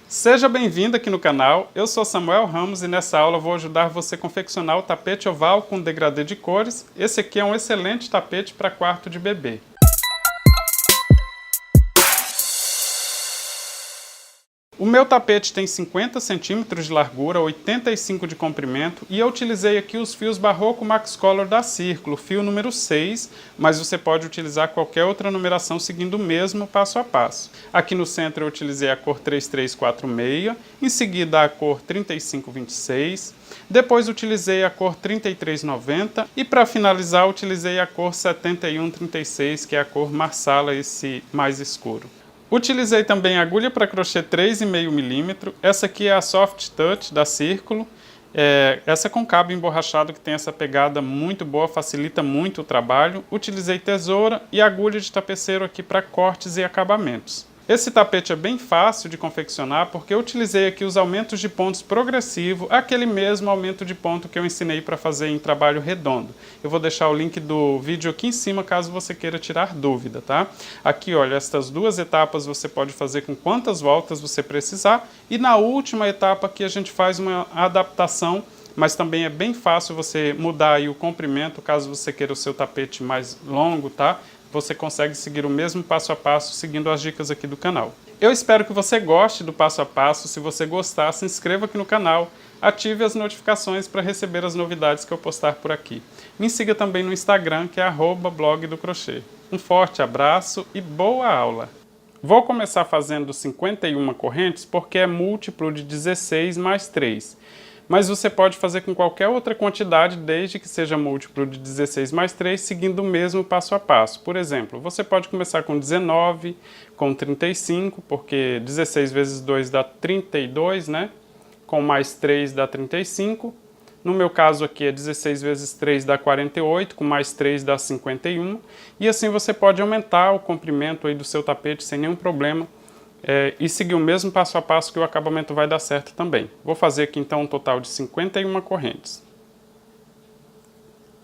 Seja bem-vindo aqui no canal, eu sou Samuel Ramos e nessa aula vou ajudar você a confeccionar o tapete oval com degradê de cores. Esse aqui é um excelente tapete para quarto de bebê. O meu tapete tem 50 centímetros de largura, 85 de comprimento e eu utilizei aqui os fios Barroco Max Color da Círculo, fio número 6, mas você pode utilizar qualquer outra numeração seguindo o mesmo passo a passo. Aqui no centro eu utilizei a cor 3346, em seguida a cor 3526, depois utilizei a cor 3390 e para finalizar utilizei a cor 7136, que é a cor marsala, esse mais escuro. Utilizei também agulha para crochê 3,5 mm, essa aqui é a Soft Touch da Círculo, essa com cabo emborrachado que tem essa pegada muito boa, facilita muito o trabalho. Utilizei tesoura e agulha de tapeceiro aqui para cortes e acabamentos. Esse tapete é bem fácil de confeccionar porque eu utilizei aqui os aumentos de pontos progressivo, aquele mesmo aumento de ponto que eu ensinei para fazer em trabalho redondo. Eu vou deixar o link do vídeo aqui em cima caso você queira tirar dúvida, tá? Aqui, olha, estas duas etapas você pode fazer com quantas voltas você precisar e na última etapa aqui a gente faz uma adaptação, mas também é bem fácil você mudar aí o comprimento caso você queira o seu tapete mais longo, tá? Você consegue seguir o mesmo passo a passo seguindo as dicas aqui do canal. Eu espero que você goste do passo a passo. Se você gostar, se inscreva aqui no canal, ative as notificações para receber as novidades que eu postar por aqui. Me siga também no Instagram, que é @blogdocrochê. Um forte abraço e boa aula! Vou começar fazendo 51 correntes porque é múltiplo de 16 mais 3. Mas você pode fazer com qualquer outra quantidade, desde que seja múltiplo de 16 mais 3, seguindo o mesmo passo a passo. Por exemplo, você pode começar com 19, com 35, porque 16 vezes 2 dá 32, né? Com mais 3 dá 35. No meu caso aqui é 16 vezes 3 dá 48, com mais 3 dá 51. E assim você pode aumentar o comprimento aí do seu tapete sem nenhum problema. E seguir o mesmo passo a passo que o acabamento vai dar certo também. Vou fazer aqui então um total de 51 correntes.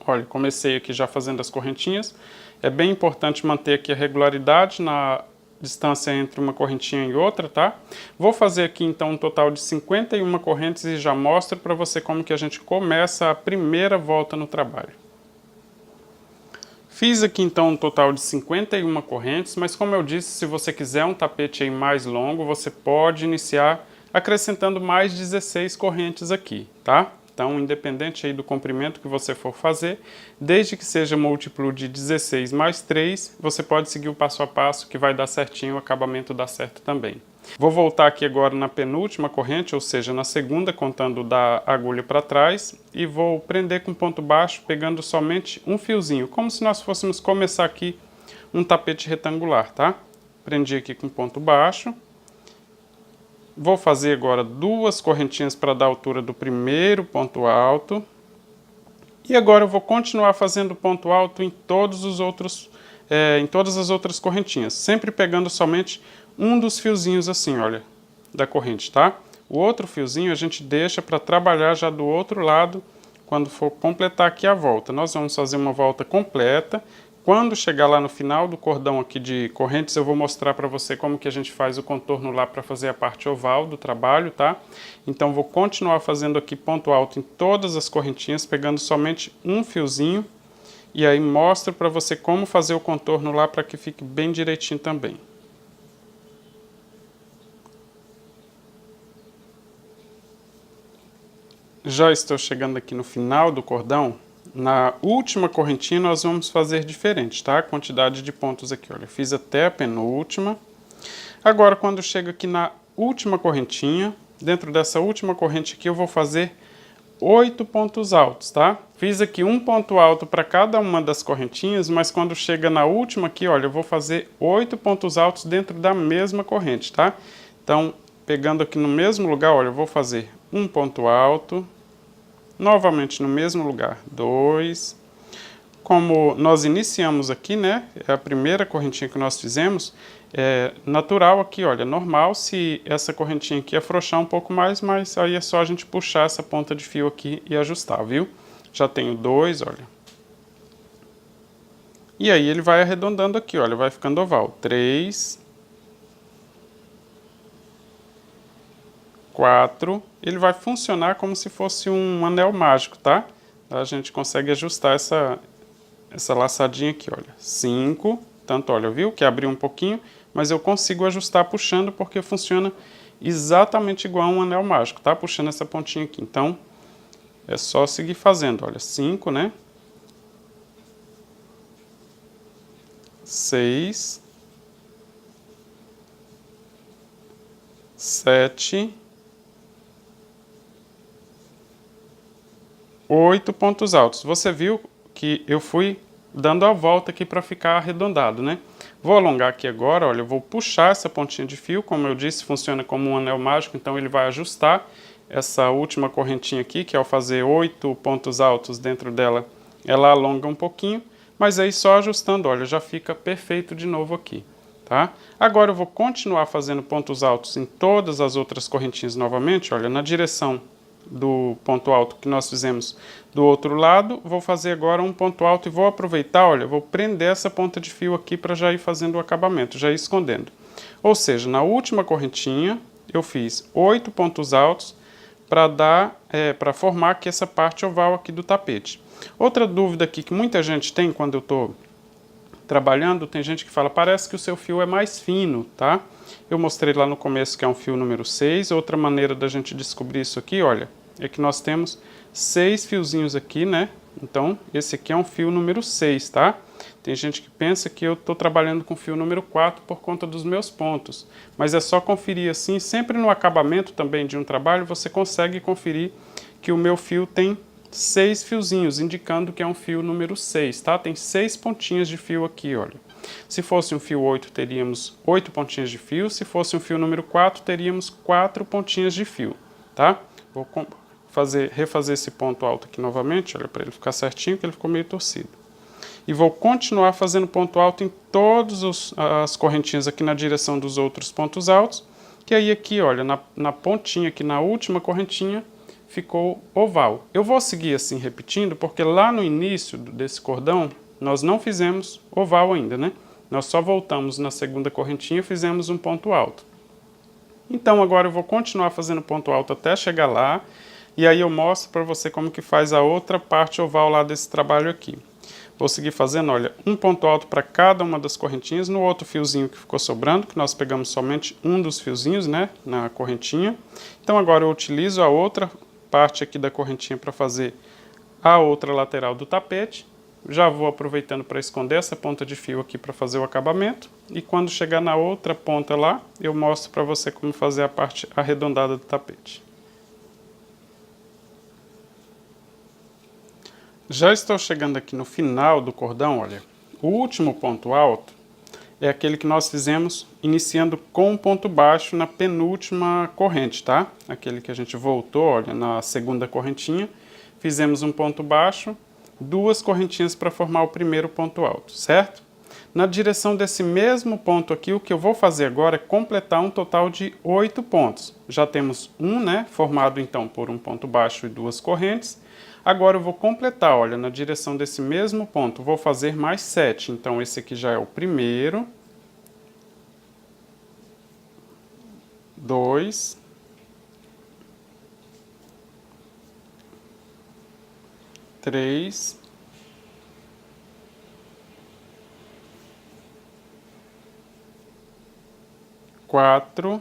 Olha, comecei aqui já fazendo as correntinhas. É bem importante manter aqui a regularidade na distância entre uma correntinha e outra, tá? Vou fazer aqui então um total de 51 correntes e já mostro para você como que a gente começa a primeira volta no trabalho. Fiz aqui então um total de 51 correntes, mas como eu disse, se você quiser um tapete aí mais longo, você pode iniciar acrescentando mais 16 correntes aqui, tá? Então, independente aí do comprimento que você for fazer, desde que seja múltiplo de 16 mais 3, você pode seguir o passo a passo que vai dar certinho, o acabamento dá certo também. Vou voltar aqui agora na penúltima corrente, ou seja, na segunda, contando da agulha para trás, e vou prender com ponto baixo, pegando somente um fiozinho, como se nós fôssemos começar aqui um tapete retangular, tá? Prendi aqui com ponto baixo. Vou fazer agora duas correntinhas para dar a altura do primeiro ponto alto. E agora eu vou continuar fazendo ponto alto em todos os outros, em todas as outras correntinhas, sempre pegando somente um dos fiozinhos assim, olha, da corrente, tá? O outro fiozinho a gente deixa para trabalhar já do outro lado quando for completar aqui a volta. Nós vamos fazer uma volta completa. Quando chegar lá no final do cordão aqui de correntes, eu vou mostrar para você como que a gente faz o contorno lá para fazer a parte oval do trabalho, tá? Então vou continuar fazendo aqui ponto alto em todas as correntinhas, pegando somente um fiozinho. E aí mostro para você como fazer o contorno lá para que fique bem direitinho também. Já estou chegando aqui no final do cordão. Na última correntinha nós vamos fazer diferente, tá? A quantidade de pontos aqui, olha, fiz até a penúltima. Agora, quando chego aqui na última correntinha, dentro dessa última corrente aqui eu vou fazer 8 pontos altos, tá? Fiz aqui um ponto alto para cada uma das correntinhas, mas quando chega na última aqui, olha, eu vou fazer 8 pontos altos dentro da mesma corrente, tá? Então, pegando aqui no mesmo lugar, olha, eu vou fazer um ponto alto, novamente no mesmo lugar, 2. Como nós iniciamos aqui, né, é a primeira correntinha que nós fizemos, é natural aqui, olha, normal se essa correntinha aqui afrouxar um pouco mais, mas aí é só a gente puxar essa ponta de fio aqui e ajustar, viu? Já tenho 2, olha. E aí ele vai arredondando aqui, olha, vai ficando oval. 3. 4. Ele vai funcionar como se fosse um anel mágico, tá? A gente consegue ajustar essa laçadinha aqui, olha. 5. Tanto, olha, viu que abriu um pouquinho, mas eu consigo ajustar puxando porque funciona exatamente igual a um anel mágico, tá? Puxando essa pontinha aqui. Então, é só seguir fazendo, olha. 5, né? 6. 7. 8 pontos altos. Você viu que eu fui dando a volta aqui para ficar arredondado, né? Vou alongar aqui agora, olha, eu vou puxar essa pontinha de fio, como eu disse, funciona como um anel mágico, então ele vai ajustar essa última correntinha aqui, que ao fazer 8 pontos altos dentro dela, ela alonga um pouquinho, mas aí só ajustando, olha, já fica perfeito de novo aqui, tá? Agora eu vou continuar fazendo pontos altos em todas as outras correntinhas novamente, olha, na direção do ponto alto que nós fizemos do outro lado, vou fazer agora um ponto alto e vou aproveitar, olha, vou prender essa ponta de fio aqui para já ir fazendo o acabamento, já ir escondendo. Ou seja, na última correntinha eu fiz 8 pontos altos para formar aqui essa parte oval aqui do tapete. Outra dúvida aqui que muita gente tem quando eu estou trabalhando, tem gente que fala, parece que o seu fio é mais fino, tá? Eu mostrei lá no começo que é um fio número 6, outra maneira da gente descobrir isso aqui, olha, é que nós temos 6 fiozinhos aqui, né? Então, esse aqui é um fio número 6, tá? Tem gente que pensa que eu estou trabalhando com fio número 4 por conta dos meus pontos, mas é só conferir assim, sempre no acabamento também de um trabalho, você consegue conferir que o meu fio tem 6 fiozinhos, indicando que é um fio número 6, tá? Tem 6 pontinhas de fio aqui, olha. Se fosse um fio 8, teríamos 8 pontinhas de fio. Se fosse um fio número 4, teríamos 4 pontinhas de fio, tá? Vou refazer esse ponto alto aqui novamente, olha, para ele ficar certinho, que ele ficou meio torcido. E vou continuar fazendo ponto alto em todas as correntinhas aqui na direção dos outros pontos altos, que aí aqui, olha, na pontinha aqui, na última correntinha, ficou oval. Eu vou seguir assim repetindo, porque lá no início desse cordão, nós não fizemos oval ainda, né? Nós só voltamos na segunda correntinha e fizemos um ponto alto. Então agora eu vou continuar fazendo ponto alto até chegar lá, e aí eu mostro para você como que faz a outra parte oval lá desse trabalho aqui. Vou seguir fazendo, olha, um ponto alto para cada uma das correntinhas, no outro fiozinho que ficou sobrando, que nós pegamos somente um dos fiozinhos, né, na correntinha. Então agora eu utilizo a outra parte aqui da correntinha para fazer a outra lateral do tapete. Já vou aproveitando para esconder essa ponta de fio aqui para fazer o acabamento. E quando chegar na outra ponta lá, eu mostro para você como fazer a parte arredondada do tapete. Já estou chegando aqui no final do cordão, olha. O último ponto alto é aquele que nós fizemos iniciando com um ponto baixo na penúltima corrente, tá? Aquele que a gente voltou, olha, na segunda correntinha, fizemos um ponto baixo, 2 correntinhas para formar o primeiro ponto alto, certo? Na direção desse mesmo ponto aqui, o que eu vou fazer agora é completar um total de 8 pontos. Já temos um, né, formado então por um ponto baixo e 2 correntes. Agora eu vou completar, olha, na direção desse mesmo ponto, vou fazer mais 7. Então, esse aqui já é o primeiro. 2. 3. 4.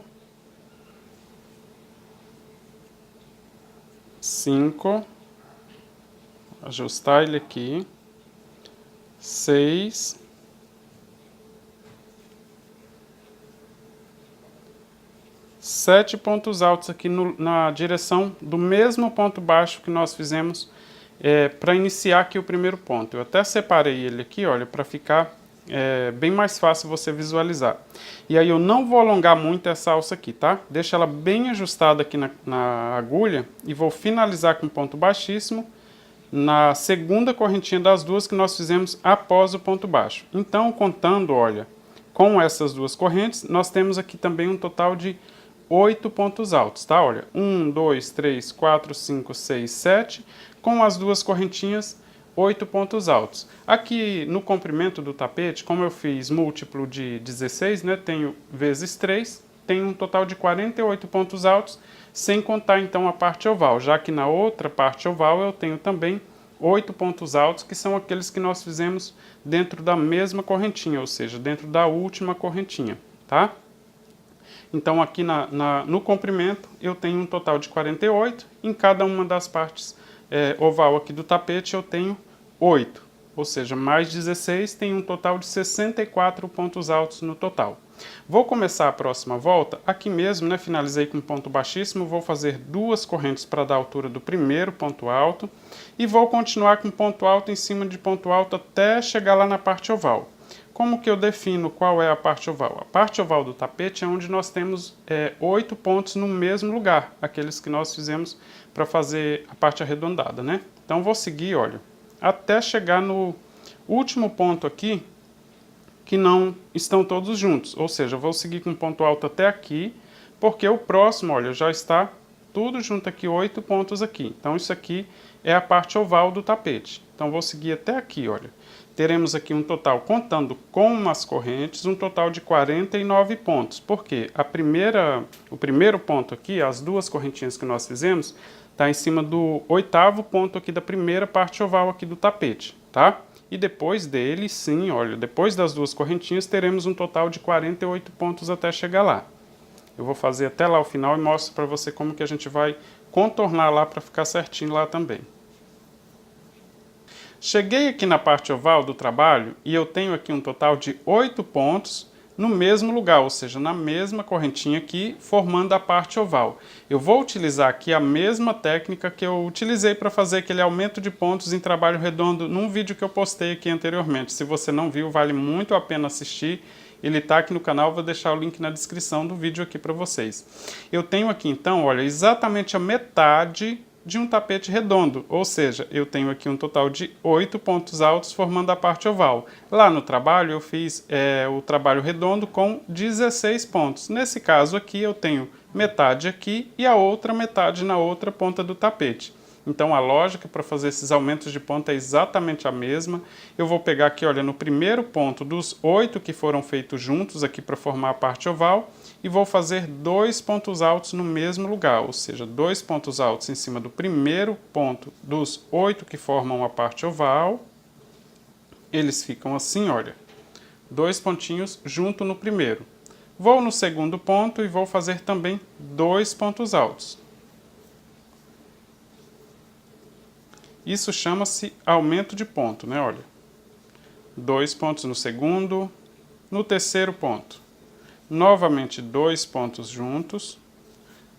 5. Ajustar ele aqui, 6, 7 pontos altos aqui na direção do mesmo ponto baixo que nós fizemos para iniciar aqui o primeiro ponto. Eu até separei ele aqui, olha, para ficar bem mais fácil você visualizar. E aí eu não vou alongar muito essa alça aqui, tá? Deixa ela bem ajustada aqui na agulha e vou finalizar com ponto baixíssimo na segunda correntinha das duas que nós fizemos após o ponto baixo. Então, contando, olha, com essas duas correntes, nós temos aqui também um total de 8 pontos altos, tá? Olha, 1, 2, 3, 4, 5, 6, 7, com as duas correntinhas, 8 pontos altos. Aqui no comprimento do tapete, como eu fiz múltiplo de 16, né, tenho vezes 3, tenho um total de 48 pontos altos, sem contar então a parte oval, já que na outra parte oval eu tenho também 8 pontos altos, que são aqueles que nós fizemos dentro da mesma correntinha, ou seja, dentro da última correntinha, tá? Então aqui no comprimento eu tenho um total de 48, em cada uma das partes oval aqui do tapete eu tenho 8, ou seja, mais 16, tem um total de 64 pontos altos no total. Vou começar a próxima volta, aqui mesmo, né, finalizei com ponto baixíssimo, vou fazer 2 correntes para dar a altura do primeiro ponto alto, e vou continuar com ponto alto em cima de ponto alto até chegar lá na parte oval. Como que eu defino qual é a parte oval? A parte oval do tapete é onde nós temos 8 pontos no mesmo lugar, aqueles que nós fizemos para fazer a parte arredondada, né? Então vou seguir, olha, até chegar no último ponto aqui, que não estão todos juntos, ou seja, eu vou seguir com ponto alto até aqui, porque o próximo, olha, já está tudo junto aqui, 8 pontos aqui. Então isso aqui é a parte oval do tapete. Então vou seguir até aqui, olha. Teremos aqui um total, contando com as correntes, um total de 49 pontos. Porque o primeiro ponto aqui, as 2 correntinhas que nós fizemos, está em cima do 8º ponto aqui da primeira parte oval aqui do tapete, tá? E depois dele, sim, olha, depois das 2 correntinhas, teremos um total de 48 pontos até chegar lá. Eu vou fazer até lá o final e mostro para você como que a gente vai contornar lá para ficar certinho lá também. Cheguei aqui na parte oval do trabalho e eu tenho aqui um total de 8 pontos no mesmo lugar, ou seja, na mesma correntinha aqui, formando a parte oval. Eu vou utilizar aqui a mesma técnica que eu utilizei para fazer aquele aumento de pontos em trabalho redondo num vídeo que eu postei aqui anteriormente. Se você não viu, vale muito a pena assistir. Ele está aqui no canal, vou deixar o link na descrição do vídeo aqui para vocês. Eu tenho aqui então, olha, exatamente a metade de um tapete redondo, ou seja, eu tenho aqui um total de 8 pontos altos formando a parte oval. Lá no trabalho eu fiz o trabalho redondo com 16 pontos. Nesse caso aqui eu tenho metade aqui e a outra metade na outra ponta do tapete. Então a lógica para fazer esses aumentos de ponta é exatamente a mesma. Eu vou pegar aqui, olha, no primeiro ponto dos 8 que foram feitos juntos aqui para formar a parte oval, e vou fazer 2 pontos altos no mesmo lugar, ou seja, 2 pontos altos em cima do primeiro ponto dos 8 que formam a parte oval. Eles ficam assim, olha, 2 pontinhos junto no primeiro. Vou no segundo ponto e vou fazer também 2 pontos altos. Isso chama-se aumento de ponto, né? Olha, 2 pontos no segundo, no terceiro ponto. Novamente 2 pontos juntos,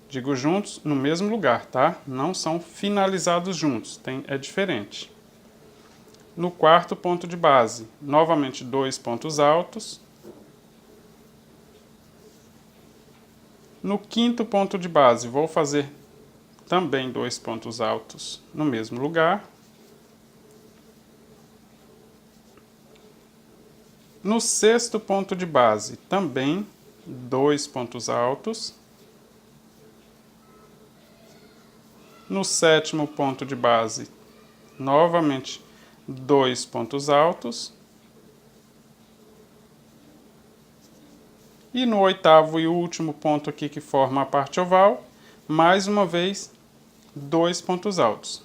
digo juntos no mesmo lugar, tá? Não são finalizados juntos, é diferente. No quarto ponto de base, novamente 2 pontos altos. No quinto ponto de base, vou fazer também 2 pontos altos no mesmo lugar. No sexto ponto de base, também 2 pontos altos. No sétimo ponto de base, novamente 2 pontos altos. E no oitavo e último ponto aqui que forma a parte oval, mais uma vez 2 pontos altos.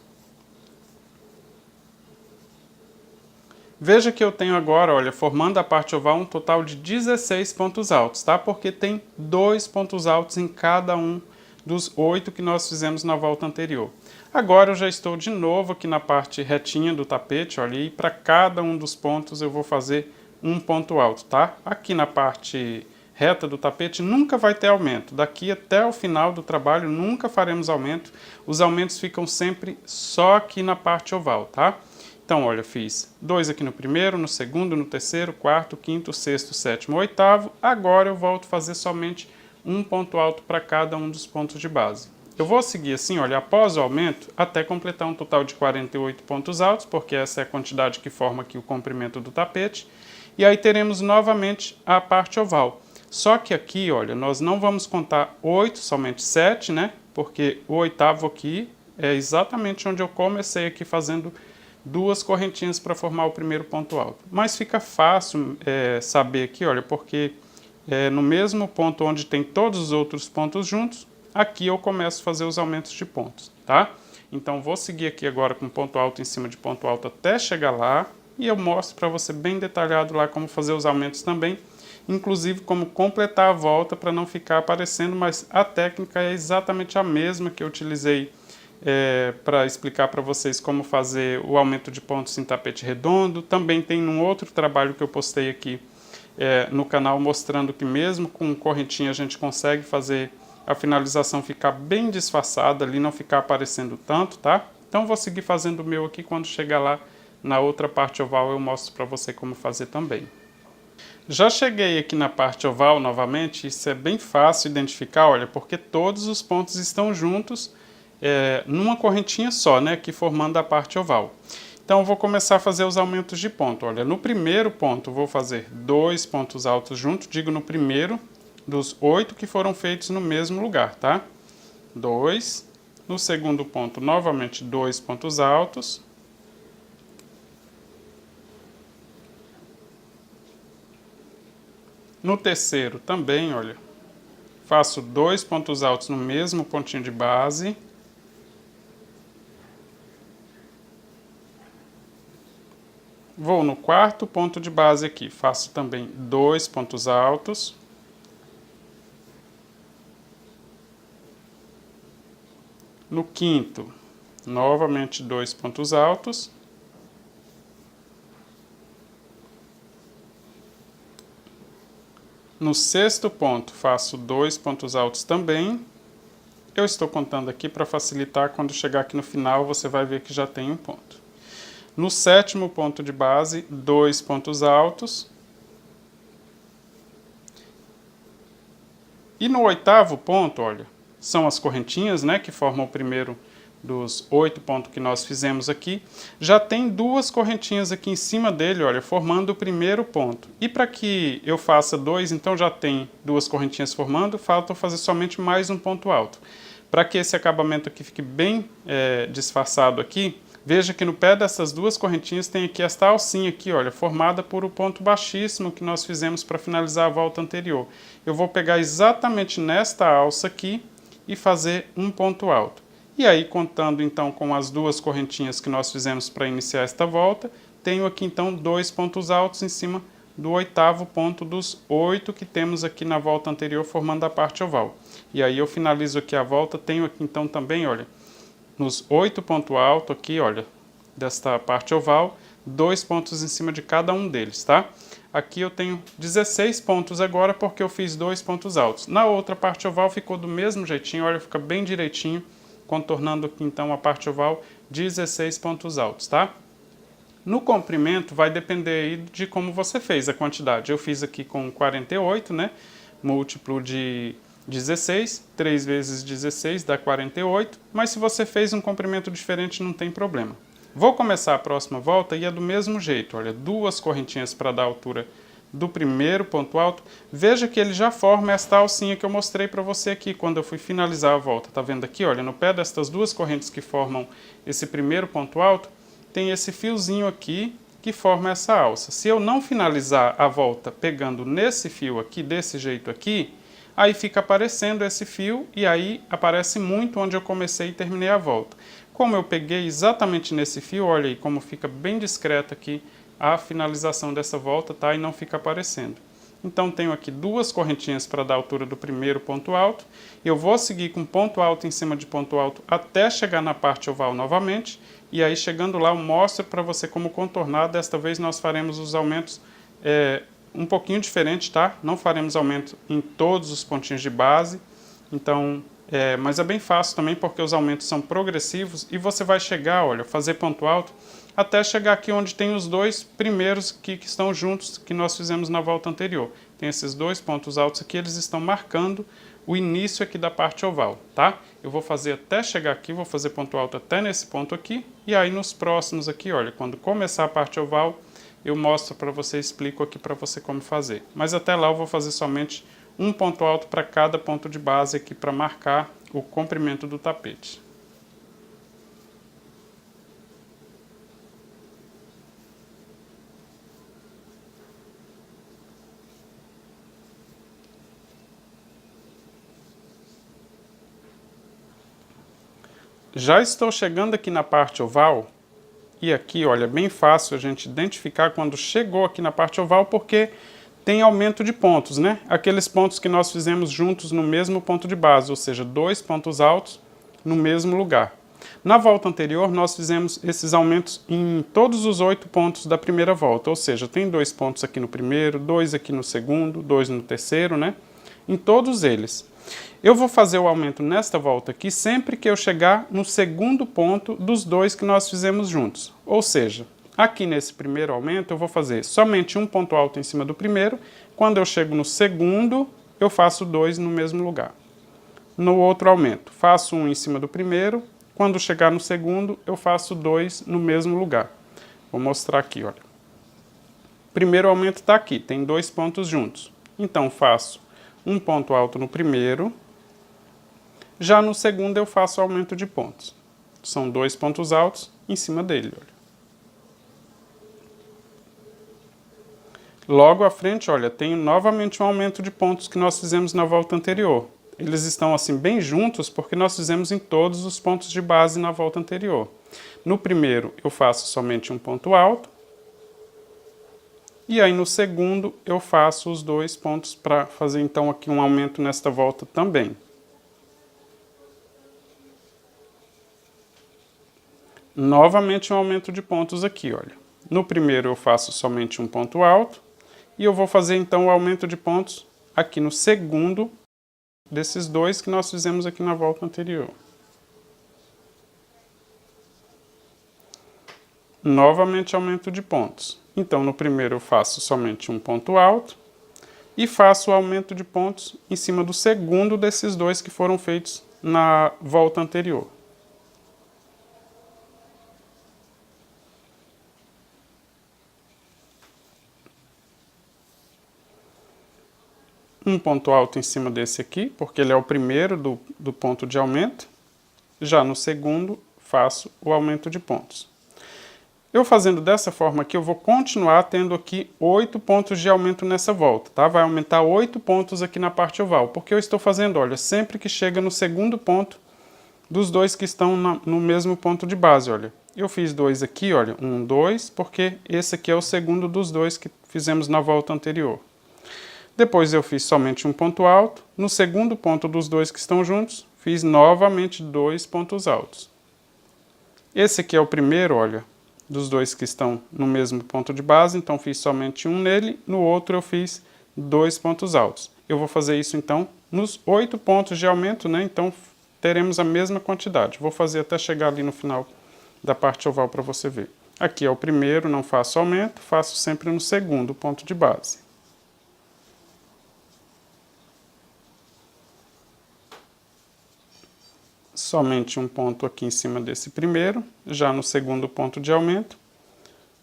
Veja que eu tenho agora, olha, formando a parte oval, um total de 16 pontos altos, tá? Porque tem 2 pontos altos em cada um dos 8 que nós fizemos na volta anterior. Agora eu já estou de novo aqui na parte retinha do tapete, olha, e para cada um dos pontos eu vou fazer um ponto alto, tá? Aqui na parte reta do tapete nunca vai ter aumento. Daqui até o final do trabalho nunca faremos aumento. Os aumentos ficam sempre só aqui na parte oval, tá? Então, olha, fiz 2 aqui no primeiro, no segundo, no terceiro, quarto, quinto, sexto, sétimo, oitavo. Agora eu volto a fazer somente um ponto alto para cada um dos pontos de base. Eu vou seguir assim, olha, após o aumento, até completar um total de 48 pontos altos, porque essa é a quantidade que forma aqui o comprimento do tapete. E aí teremos novamente a parte oval. Só que aqui, olha, nós não vamos contar 8, somente 7, né? Porque o oitavo aqui é exatamente onde eu comecei aqui fazendo 2 correntinhas para formar o primeiro ponto alto. Mas fica fácil saber aqui, olha, porque no mesmo ponto onde tem todos os outros pontos juntos, aqui eu começo a fazer os aumentos de pontos, tá? Então vou seguir aqui agora com ponto alto em cima de ponto alto até chegar lá, e eu mostro para você bem detalhado lá como fazer os aumentos também, inclusive como completar a volta para não ficar aparecendo, mas a técnica é exatamente a mesma que eu utilizei para explicar para vocês como fazer o aumento de pontos em tapete redondo. Também tem um outro trabalho que eu postei aqui no canal mostrando que mesmo com correntinha a gente consegue fazer a finalização ficar bem disfarçada ali, não ficar aparecendo tanto, tá? Então vou seguir fazendo o meu aqui, quando chegar lá na outra parte oval eu mostro para você como fazer também. Já cheguei aqui na parte oval novamente, isso é bem fácil identificar, olha, porque todos os pontos estão juntos numa correntinha só, né, aqui formando a parte oval. Então eu vou começar a fazer os aumentos de ponto. Olha, no primeiro ponto vou fazer 2 pontos altos juntos, digo no primeiro dos 8 que foram feitos no mesmo lugar, tá? 2. No segundo ponto, novamente 2 pontos altos. No terceiro também, olha, faço 2 pontos altos no mesmo pontinho de base. Vou no quarto ponto de base aqui, faço também 2 pontos altos. No quinto, novamente 2 pontos altos. No sexto ponto, faço 2 pontos altos também. Eu estou contando aqui para facilitar, quando chegar aqui no final você vai ver que já tem um ponto. No sétimo ponto de base, 2 pontos altos. E no oitavo ponto, olha, são as correntinhas, né, que formam o primeiro dos 8 pontos que nós fizemos aqui. Já tem 2 correntinhas aqui em cima dele, olha, formando o primeiro ponto. E para que eu faça 2, então já tem 2 correntinhas formando, falta fazer somente mais um ponto alto. Para que esse acabamento aqui fique bem disfarçado aqui, veja que no pé dessas 2 correntinhas tem aqui esta alcinha aqui, olha, formada por o ponto baixíssimo que nós fizemos para finalizar a volta anterior. Eu vou pegar exatamente nesta alça aqui e fazer um ponto alto. E aí, contando então com as 2 correntinhas que nós fizemos para iniciar esta volta, tenho aqui então 2 pontos altos em cima do oitavo ponto dos 8 que temos aqui na volta anterior, formando a parte oval. E aí eu finalizo aqui a volta, tenho aqui então também, olha, nos 8 pontos altos aqui, olha, desta parte oval, 2 pontos em cima de cada um deles, tá? Aqui eu tenho 16 pontos agora porque eu fiz 2 pontos altos. Na outra parte oval ficou do mesmo jeitinho, olha, fica bem direitinho, contornando aqui então a parte oval, 16 pontos altos, tá? No comprimento vai depender aí de como você fez a quantidade. Eu fiz aqui com 48, né? Múltiplo de 16, 3 vezes 16 dá 48, mas se você fez um comprimento diferente não tem problema. Vou começar a próxima volta e é do mesmo jeito, olha, 2 correntinhas para dar a altura do primeiro ponto alto. Veja que ele já forma esta alcinha que eu mostrei para você aqui quando eu fui finalizar a volta. Tá vendo aqui, olha, no pé destas 2 correntes que formam esse primeiro ponto alto, tem esse fiozinho aqui que forma essa alça. Se eu não finalizar a volta pegando nesse fio aqui, desse jeito aqui, aí fica aparecendo esse fio e aí aparece muito onde eu comecei e terminei a volta. Como eu peguei exatamente nesse fio, olha aí como fica bem discreto aqui a finalização dessa volta, tá? E não fica aparecendo. Então tenho aqui 2 correntinhas para dar a altura do primeiro ponto alto. Eu vou seguir com ponto alto em cima de ponto alto até chegar na parte oval novamente. E aí chegando lá eu mostro para você como contornar. Desta vez nós faremos os aumentos um pouquinho diferente, tá? Não faremos aumento em todos os pontinhos de base. Então, mas é bem fácil também porque os aumentos são progressivos e você vai chegar, olha, fazer ponto alto até chegar aqui onde tem os 2 primeiros que estão juntos que nós fizemos na volta anterior. Tem esses 2 pontos altos aqui, eles estão marcando o início aqui da parte oval, tá? Eu vou fazer até chegar aqui, vou fazer ponto alto até nesse ponto aqui, e aí nos próximos aqui, olha, quando começar a parte oval, eu mostro para você, explico aqui para você como fazer. Mas até lá eu vou fazer somente um ponto alto para cada ponto de base aqui para marcar o comprimento do tapete. Já estou chegando aqui na parte oval, e aqui, olha, é bem fácil a gente identificar quando chegou aqui na parte oval, porque tem aumento de pontos, né? Aqueles pontos que nós fizemos juntos no mesmo ponto de base, ou seja, 2 pontos altos no mesmo lugar. Na volta anterior, nós fizemos esses aumentos em todos os 8 pontos da primeira volta, ou seja, tem 2 pontos aqui no primeiro, 2 aqui no segundo, 2 no terceiro, né? Em todos eles. Eu vou fazer o aumento nesta volta aqui sempre que eu chegar no segundo ponto dos 2 que nós fizemos juntos. Ou seja, aqui nesse primeiro aumento eu vou fazer somente um ponto alto em cima do primeiro. Quando eu chego no segundo, eu faço 2 no mesmo lugar. No outro aumento, faço um em cima do primeiro. Quando chegar no segundo, eu faço 2 no mesmo lugar. Vou mostrar aqui, olha. O primeiro aumento está aqui, tem 2 pontos juntos. Então, faço um ponto alto no primeiro. Já no segundo, eu faço aumento de pontos. São 2 pontos altos em cima dele, olha. Logo à frente, olha, tenho novamente um aumento de pontos que nós fizemos na volta anterior. Eles estão assim bem juntos porque nós fizemos em todos os pontos de base na volta anterior. No primeiro eu faço somente um ponto alto. E aí no segundo eu faço os 2 pontos para fazer então aqui um aumento nesta volta também. Novamente um aumento de pontos aqui, olha. No primeiro eu faço somente um ponto alto. E eu vou fazer então o aumento de pontos aqui no segundo desses 2 que nós fizemos aqui na volta anterior. Novamente aumento de pontos. Então, no primeiro eu faço somente um ponto alto e faço o aumento de pontos em cima do segundo desses 2 que foram feitos na volta anterior. Um ponto alto em cima desse aqui, porque ele é o primeiro do ponto de aumento. Já no segundo, faço o aumento de pontos. Eu fazendo dessa forma aqui, eu vou continuar tendo aqui 8 pontos de aumento nessa volta, tá? Vai aumentar 8 pontos aqui na parte oval, porque eu estou fazendo, olha, sempre que chega no segundo ponto dos 2 que estão no mesmo ponto de base, olha. Eu fiz 2 aqui, olha, 1, 2, porque esse aqui é o segundo dos 2 que fizemos na volta anterior. Depois eu fiz somente um ponto alto. No segundo ponto dos 2 que estão juntos, fiz novamente 2 pontos altos. Esse aqui é o primeiro, olha, dos 2 que estão no mesmo ponto de base, então fiz somente um nele. No outro eu fiz 2 pontos altos. Eu vou fazer isso então nos 8 pontos de aumento, né? Então teremos a mesma quantidade. Vou fazer até chegar ali no final da parte oval para você ver. Aqui é o primeiro, não faço aumento, faço sempre no segundo ponto de base. Somente um ponto aqui em cima desse primeiro. Já no segundo ponto de aumento,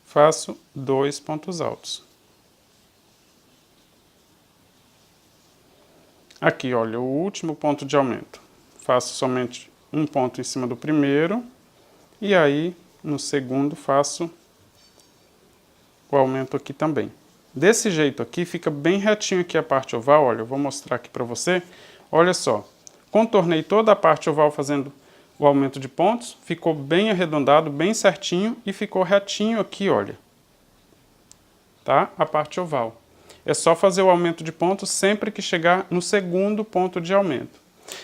faço 2 pontos altos. Aqui, olha, o último ponto de aumento. Faço somente um ponto em cima do primeiro. E aí, no segundo, faço o aumento aqui também. Desse jeito aqui, fica bem retinho aqui a parte oval. Olha, eu vou mostrar aqui para você. Olha só. Contornei toda a parte oval fazendo o aumento de pontos, ficou bem arredondado, bem certinho e ficou retinho aqui, olha. Tá? A parte oval. É só fazer o aumento de pontos sempre que chegar no segundo ponto de aumento.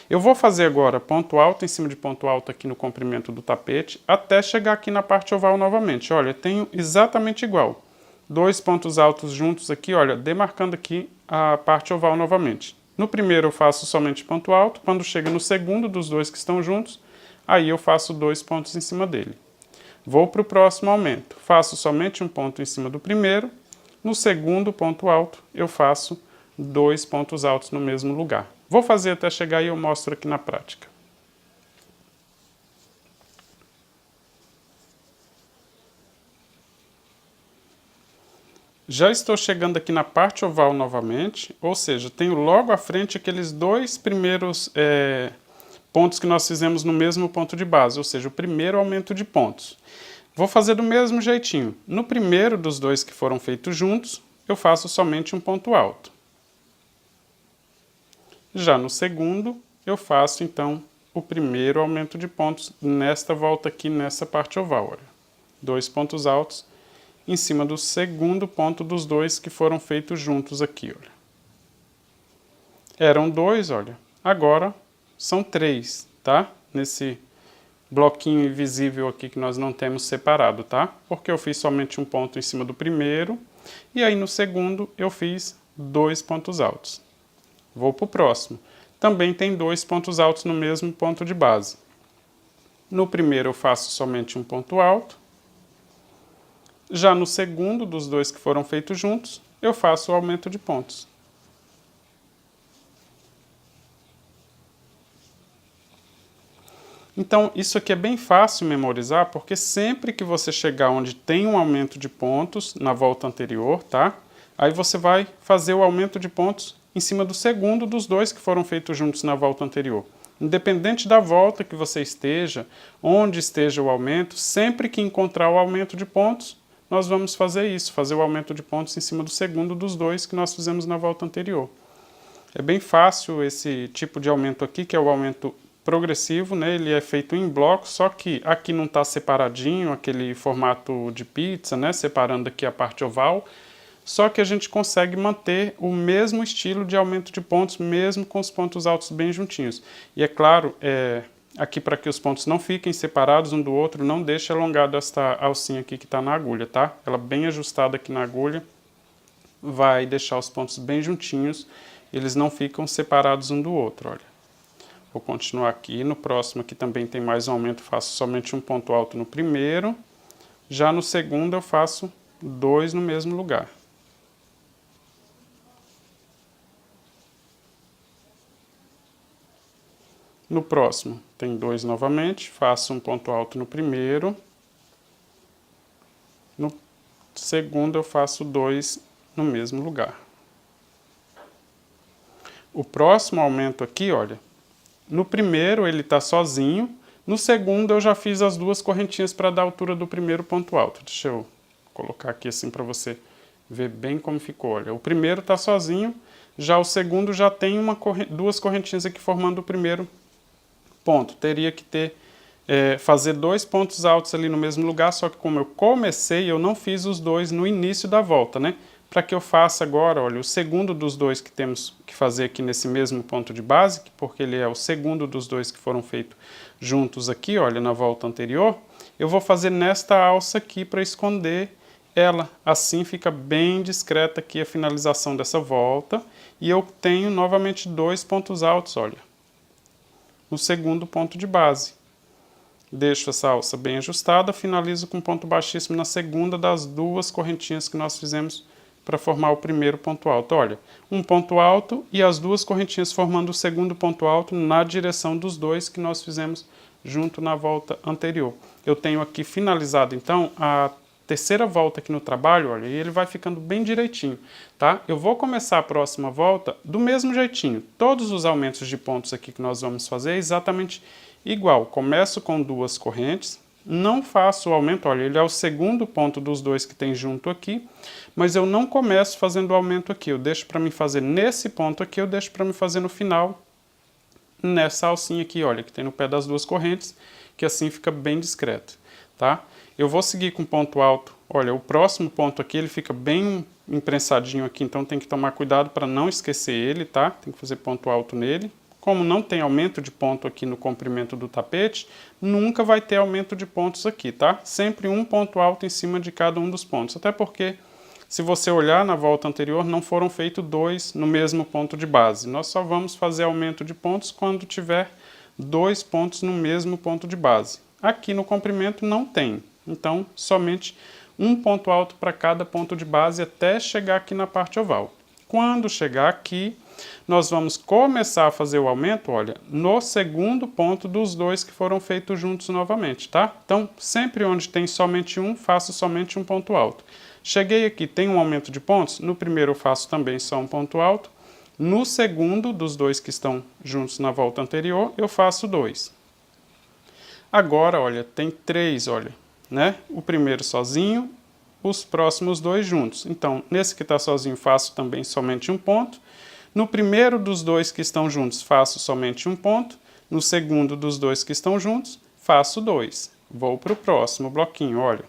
Eu vou fazer agora ponto alto em cima de ponto alto aqui no comprimento do tapete, até chegar aqui na parte oval novamente. Olha, tenho exatamente igual. 2 pontos altos juntos aqui, olha, demarcando aqui a parte oval novamente. No primeiro eu faço somente ponto alto, quando chega no segundo dos 2 que estão juntos, aí eu faço 2 pontos em cima dele. Vou para o próximo aumento, faço somente um ponto em cima do primeiro, no segundo ponto alto eu faço 2 pontos altos no mesmo lugar. Vou fazer até chegar e eu mostro aqui na prática. Já estou chegando aqui na parte oval novamente, ou seja, tenho logo à frente aqueles 2 primeiros pontos que nós fizemos no mesmo ponto de base, ou seja, o primeiro aumento de pontos. Vou fazer do mesmo jeitinho. No primeiro dos 2 que foram feitos juntos, eu faço somente um ponto alto. Já no segundo, eu faço então o primeiro aumento de pontos nesta volta aqui, nessa parte oval. Olha. 2 pontos altos em cima do segundo ponto dos dois que foram feitos juntos aqui. Olha. Eram 2, olha. Agora são 3, tá? Nesse bloquinho invisível aqui que nós não temos separado, tá? Porque eu fiz somente um ponto em cima do primeiro, e aí no segundo eu fiz 2 pontos altos. Vou para o próximo. Também tem 2 pontos altos no mesmo ponto de base. No primeiro eu faço somente um ponto alto. Já no segundo dos dois que foram feitos juntos, eu faço o aumento de pontos. Então, isso aqui é bem fácil memorizar, porque sempre que você chegar onde tem um aumento de pontos, na volta anterior, tá? Aí você vai fazer o aumento de pontos em cima do segundo dos dois que foram feitos juntos na volta anterior. Independente da volta que você esteja, onde esteja o aumento, sempre que encontrar o aumento de pontos, nós vamos fazer isso, fazer o aumento de pontos em cima do segundo dos dois que nós fizemos na volta anterior. É bem fácil esse tipo de aumento aqui, que é o aumento progressivo, né? Ele é feito em blocos, só que aqui não está separadinho, aquele formato de pizza, né? Separando aqui a parte oval, só que a gente consegue manter o mesmo estilo de aumento de pontos, mesmo com os pontos altos bem juntinhos. E é claro, aqui para que os pontos não fiquem separados um do outro, não deixe alongado esta alcinha aqui que está na agulha, tá? Ela bem ajustada aqui na agulha, vai deixar os pontos bem juntinhos, eles não ficam separados um do outro, olha. Vou continuar aqui, no próximo aqui também tem mais um aumento, faço somente um ponto alto no primeiro, já no segundo eu faço 2 no mesmo lugar. No próximo tem 2 novamente, faço um ponto alto no primeiro, no segundo eu faço 2 no mesmo lugar. O próximo aumento aqui, olha, no primeiro ele está sozinho, no segundo eu já fiz as 2 correntinhas para dar a altura do primeiro ponto alto. Deixa eu colocar aqui assim para você ver bem como ficou. Olha, o primeiro está sozinho, já o segundo já tem 2 correntinhas aqui formando o primeiro ponto. Teria que fazer 2 pontos altos ali no mesmo lugar, só que como eu comecei, eu não fiz os 2 no início da volta, né? Para que eu faça agora, olha, o segundo dos 2 que temos que fazer aqui nesse mesmo ponto de base, porque ele é o segundo dos 2 que foram feitos juntos aqui, olha, na volta anterior, eu vou fazer nesta alça aqui para esconder ela. Assim fica bem discreta aqui a finalização dessa volta, e eu tenho novamente 2 pontos altos, olha, no segundo ponto de base. Deixo essa alça bem ajustada, finalizo com ponto baixíssimo na segunda das 2 correntinhas que nós fizemos para formar o primeiro ponto alto. Olha, um ponto alto e as 2 correntinhas formando o segundo ponto alto na direção dos 2 que nós fizemos junto na volta anterior. Eu tenho aqui finalizado, então, a terceira volta aqui no trabalho, olha, e ele vai ficando bem direitinho, tá? Eu vou começar a próxima volta do mesmo jeitinho. Todos os aumentos de pontos aqui que nós vamos fazer é exatamente igual. Começo com 2 correntes, não faço o aumento, olha, ele é o segundo ponto dos 2 que tem junto aqui, mas eu não começo fazendo o aumento aqui, eu deixo para me fazer nesse ponto aqui, eu deixo para me fazer no final, nessa alcinha aqui, olha, que tem no pé das 2 correntes, que assim fica bem discreto, tá? Eu vou seguir com ponto alto, olha, o próximo ponto aqui, ele fica bem imprensadinho aqui, então tem que tomar cuidado para não esquecer ele, tá? Tem que fazer ponto alto nele. Como não tem aumento de ponto aqui no comprimento do tapete, nunca vai ter aumento de pontos aqui, tá? Sempre um ponto alto em cima de cada um dos pontos, até porque se você olhar na volta anterior, não foram feitos 2 no mesmo ponto de base. Nós só vamos fazer aumento de pontos quando tiver 2 pontos no mesmo ponto de base. Aqui no comprimento não tem, então somente um ponto alto para cada ponto de base até chegar aqui na parte oval. Quando chegar aqui, nós vamos começar a fazer o aumento, olha, no segundo ponto dos 2 que foram feitos juntos novamente, tá? Então, sempre onde tem somente um, faço somente um ponto alto. Cheguei aqui, tem um aumento de pontos, no primeiro eu faço também só um ponto alto, no segundo dos 2 que estão juntos na volta anterior, eu faço 2. Agora, olha, tem 3, olha, né? O primeiro sozinho, os próximos 2 juntos. Então, nesse que está sozinho, faço também somente um ponto. No primeiro dos 2 que estão juntos, faço somente um ponto. No segundo dos dois que estão juntos, faço 2. Vou para o próximo bloquinho, olha,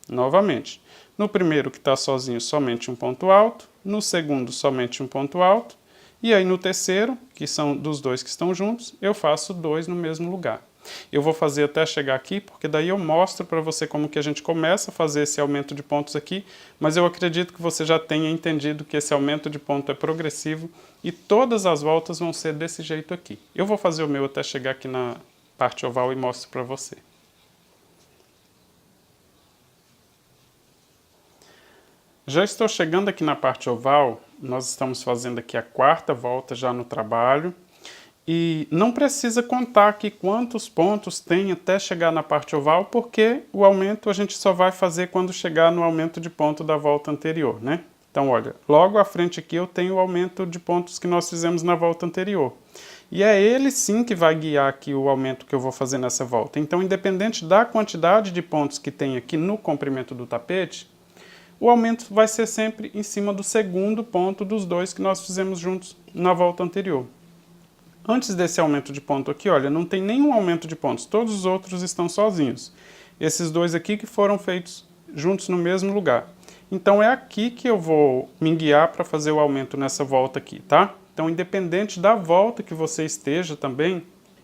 novamente. No primeiro que está sozinho, somente um ponto alto. No segundo, somente um ponto alto. E aí no terceiro, que são dos dois que estão juntos, eu faço 2 no mesmo lugar. Eu vou fazer até chegar aqui, porque daí eu mostro para você como que a gente começa a fazer esse aumento de pontos aqui, mas eu acredito que você já tenha entendido que esse aumento de ponto é progressivo e todas as voltas vão ser desse jeito aqui. Eu vou fazer o meu até chegar aqui na parte oval e mostro para você. Já estou chegando aqui na parte oval, nós estamos fazendo aqui a 4ª volta já no trabalho. E não precisa contar aqui quantos pontos tem até chegar na parte oval, porque o aumento a gente só vai fazer quando chegar no aumento de ponto da volta anterior, né? Então, olha, logo à frente aqui eu tenho o aumento de pontos que nós fizemos na volta anterior. E é ele sim que vai guiar aqui o aumento que eu vou fazer nessa volta. Então, independente da quantidade de pontos que tem aqui no comprimento do tapete, o aumento vai ser sempre em cima do segundo ponto dos dois que nós fizemos juntos na volta anterior. Antes desse aumento de ponto aqui, olha, não tem nenhum aumento de pontos, todos os outros estão sozinhos. Esses dois aqui que foram feitos juntos no mesmo lugar. Então é aqui que eu vou me guiar para fazer o aumento nessa volta aqui, tá? Então independente da volta que você esteja também,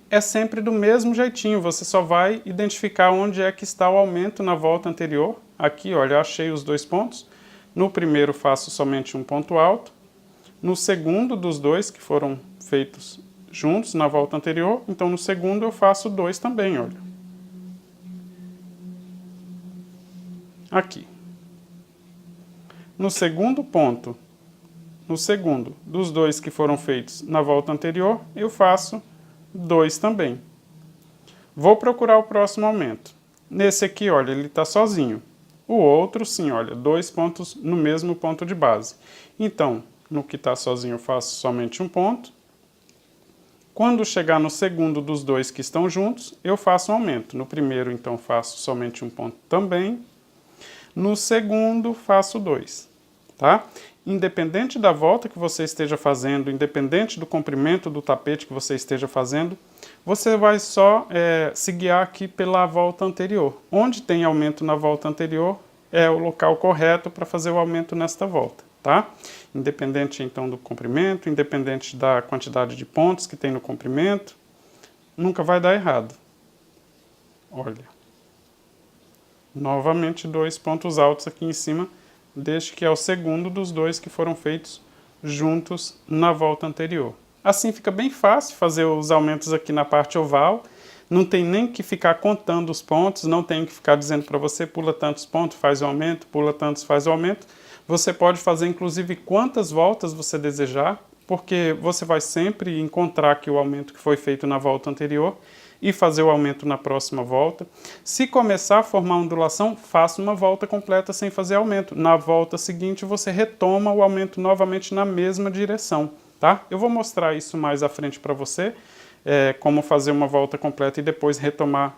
é sempre do mesmo jeitinho, você só vai identificar onde é que está o aumento na volta anterior. Aqui, olha, eu achei os 2 pontos. No primeiro faço somente um ponto alto. No segundo dos dois que foram feitos juntos na volta anterior, então no segundo eu faço 2 também, olha. Aqui. No segundo ponto, no segundo dos dois que foram feitos na volta anterior, eu faço 2 também. Vou procurar o próximo aumento. Nesse aqui, olha, ele está sozinho. O outro, sim, olha, 2 pontos no mesmo ponto de base. Então, no que está sozinho eu faço somente um ponto. Quando chegar no segundo dos dois que estão juntos, eu faço um aumento. No primeiro, então, faço somente um ponto também. No segundo, faço 2, tá? Independente da volta que você esteja fazendo, independente do comprimento do tapete que você esteja fazendo, você vai só se guiar aqui pela volta anterior. Onde tem aumento na volta anterior, é o local correto para fazer o aumento nesta volta, tá? Independente então do comprimento, independente da quantidade de pontos que tem no comprimento, nunca vai dar errado. Olha. Novamente 2 pontos altos aqui em cima, deste que é o segundo dos dois que foram feitos juntos na volta anterior. Assim fica bem fácil fazer os aumentos aqui na parte oval, não tem nem que ficar contando os pontos, não tem que ficar dizendo para você pula tantos pontos, faz o aumento, pula tantos, faz o aumento. Você pode fazer inclusive quantas voltas você desejar, porque você vai sempre encontrar aqui o aumento que foi feito na volta anterior e fazer o aumento na próxima volta. Se começar a formar ondulação, faça uma volta completa sem fazer aumento. Na volta seguinte você retoma o aumento novamente na mesma direção, tá? Eu vou mostrar isso mais à frente para você, como fazer uma volta completa e depois retomar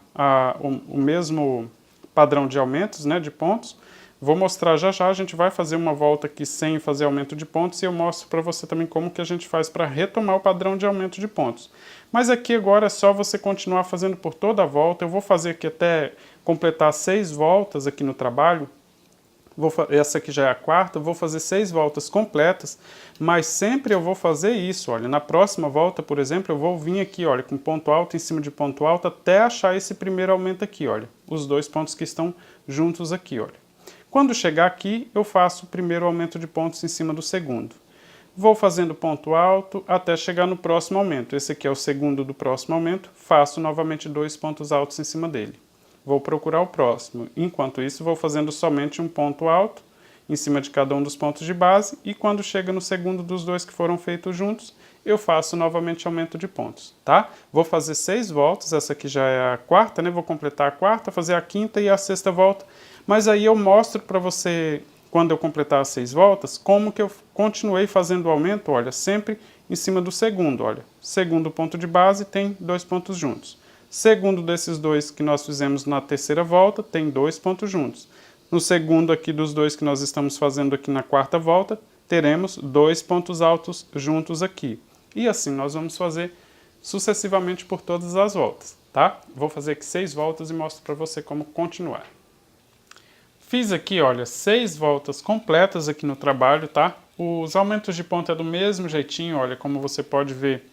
o mesmo padrão de aumentos, né, de pontos. Vou mostrar já já, a gente vai fazer uma volta aqui sem fazer aumento de pontos e eu mostro para você também como que a gente faz para retomar o padrão de aumento de pontos. Mas aqui agora é só você continuar fazendo por toda a volta. Eu vou fazer aqui até completar 6 voltas aqui no trabalho. Essa aqui já é a 4ª, vou fazer 6 voltas completas, mas sempre eu vou fazer isso, olha, na próxima volta, por exemplo, eu vou vir aqui, olha, com ponto alto em cima de ponto alto até achar esse primeiro aumento aqui, olha, os 2 pontos que estão juntos aqui, olha. Quando chegar aqui, eu faço o primeiro aumento de pontos em cima do segundo. Vou fazendo ponto alto até chegar no próximo aumento. Esse aqui é o segundo do próximo aumento, faço novamente 2 pontos altos em cima dele. Vou procurar o próximo. Enquanto isso, vou fazendo somente um ponto alto em cima de cada um dos pontos de base e quando chega no segundo dos 2 que foram feitos juntos, eu faço novamente aumento de pontos, tá? Vou fazer 6 voltas, essa aqui já é a 4ª, né? Vou completar a 4ª, fazer a 5ª e a 6ª volta, mas aí eu mostro para você, quando eu completar as 6 voltas, como que eu continuei fazendo o aumento, olha, sempre em cima do segundo, olha. Segundo ponto de base tem 2 pontos juntos. Segundo desses 2 que nós fizemos na 3ª volta, tem 2 pontos juntos. No segundo aqui dos 2 que nós estamos fazendo aqui na 4ª volta, teremos 2 pontos altos juntos aqui. E assim nós vamos fazer sucessivamente por todas as voltas, tá? Vou fazer aqui 6 voltas e mostro para você como continuar. Fiz aqui, olha, 6 voltas completas aqui no trabalho, tá? Os aumentos de ponto é do mesmo jeitinho, olha, como você pode ver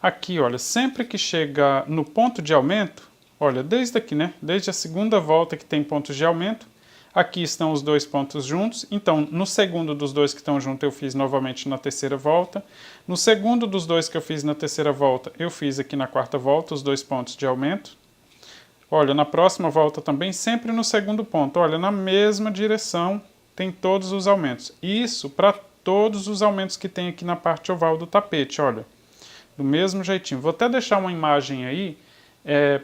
aqui, olha, sempre que chega no ponto de aumento, olha, desde aqui, né? Desde a segunda volta que tem pontos de aumento, aqui estão os 2 pontos juntos, então no segundo dos 2 que estão juntos eu fiz novamente na terceira volta, no segundo dos 2 que eu fiz na terceira volta eu fiz aqui na quarta volta os 2 pontos de aumento. Olha, na próxima volta também, sempre no segundo ponto, olha, na mesma direção tem todos os aumentos. Isso para todos os aumentos que tem aqui na parte oval do tapete, olha, do mesmo jeitinho. Vou até deixar uma imagem aí,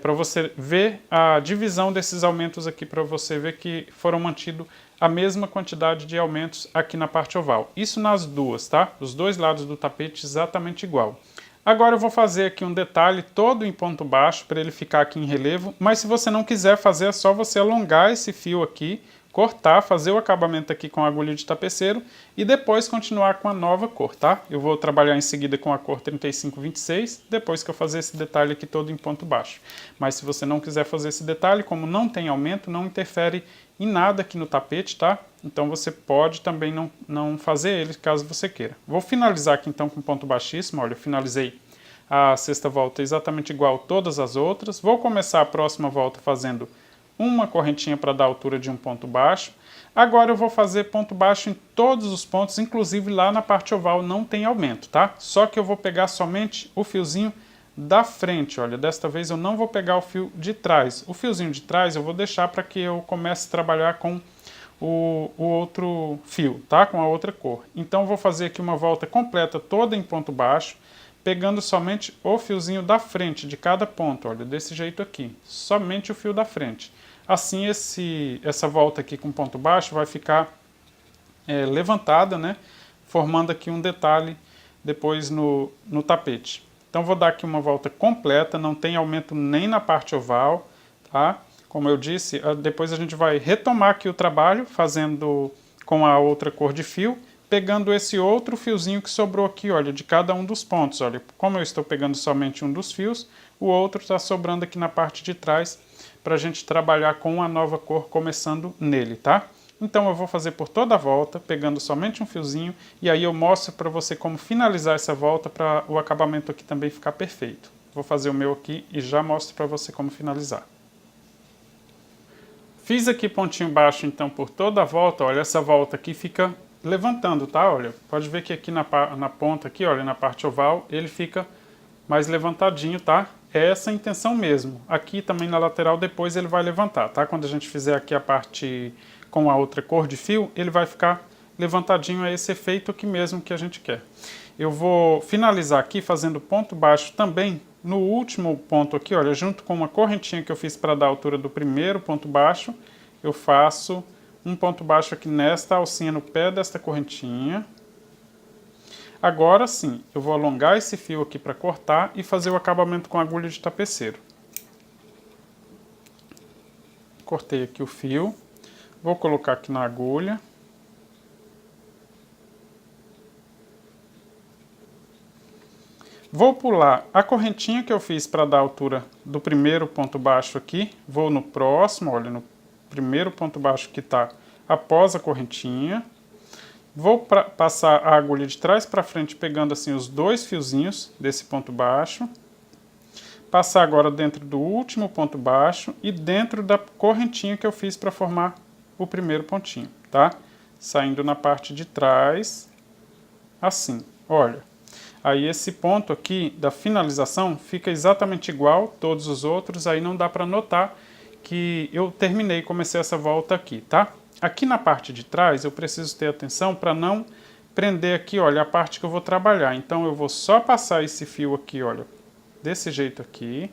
para você ver a divisão desses aumentos aqui, para você ver que foram mantidos a mesma quantidade de aumentos aqui na parte oval. Isso nas duas, tá? Os dois lados do tapete exatamente igual. Agora eu vou fazer aqui um detalhe todo em ponto baixo, para ele ficar aqui em relevo, mas se você não quiser fazer, é só você alongar esse fio aqui, cortar, fazer o acabamento aqui com a agulha de tapeceiro e depois continuar com a nova cor, tá? Eu vou trabalhar em seguida com a cor 3526, depois que eu fazer esse detalhe aqui todo em ponto baixo. Mas se você não quiser fazer esse detalhe, como não tem aumento, não interfere em nada aqui no tapete, tá? Então você pode também não fazer ele, caso você queira. Vou finalizar aqui então com ponto baixíssimo, olha, eu finalizei a sexta volta exatamente igual a todas as outras. Vou começar a próxima volta fazendo uma correntinha para dar altura de um ponto baixo. Agora eu vou fazer ponto baixo em todos os pontos, inclusive lá na parte oval não tem aumento, tá? Só que eu vou pegar somente o fiozinho da frente, olha, desta vez eu não vou pegar o fio de trás. O fiozinho de trás eu vou deixar para que eu comece a trabalhar com o outro fio, tá? Com a outra cor. Então eu vou fazer aqui uma volta completa toda em ponto baixo, pegando somente o fiozinho da frente de cada ponto, olha, desse jeito aqui, somente o fio da frente. Assim essa volta aqui com ponto baixo vai ficar levantada, né? Formando aqui um detalhe depois no tapete. Então vou dar aqui uma volta completa, não tem aumento nem na parte oval, tá? Como eu disse, depois a gente vai retomar aqui o trabalho, fazendo com a outra cor de fio, pegando esse outro fiozinho que sobrou aqui, olha, de cada um dos pontos, olha. Como eu estou pegando somente um dos fios, o outro está sobrando aqui na parte de trás, para a gente trabalhar com a nova cor começando nele, tá? Então eu vou fazer por toda a volta, pegando somente um fiozinho, e aí eu mostro para você como finalizar essa volta para o acabamento aqui também ficar perfeito. Vou fazer o meu aqui e já mostro para você como finalizar. Fiz aqui pontinho baixo então por toda a volta, olha, essa volta aqui fica levantando, tá? Olha, pode ver que aqui na ponta aqui, olha, na parte oval, ele fica mais levantadinho, tá? É essa a intenção mesmo. Aqui também na lateral depois ele vai levantar, tá? Quando a gente fizer aqui a parte com a outra cor de fio, ele vai ficar levantadinho, é esse efeito aqui mesmo que a gente quer. Eu vou finalizar aqui fazendo ponto baixo também no último ponto aqui, olha, junto com uma correntinha que eu fiz para dar a altura do primeiro ponto baixo, eu faço um ponto baixo aqui nesta alcinha no pé desta correntinha. Agora sim, eu vou alongar esse fio aqui para cortar e fazer o acabamento com a agulha de tapeceiro. Cortei aqui o fio, vou colocar aqui na agulha. Vou pular a correntinha que eu fiz para dar a altura do primeiro ponto baixo aqui, vou no próximo, olha, no primeiro ponto baixo que está após a correntinha. Vou passar a agulha de trás para frente, pegando assim os 2 fiozinhos desse ponto baixo. Passar agora dentro do último ponto baixo e dentro da correntinha que eu fiz para formar o primeiro pontinho, tá? Saindo na parte de trás, assim, olha. Aí esse ponto aqui da finalização fica exatamente igual a todos os outros, aí não dá para notar que eu terminei, comecei essa volta aqui, tá? Aqui na parte de trás eu preciso ter atenção para não prender aqui, olha, a parte que eu vou trabalhar. Então eu vou só passar esse fio aqui, olha, desse jeito aqui,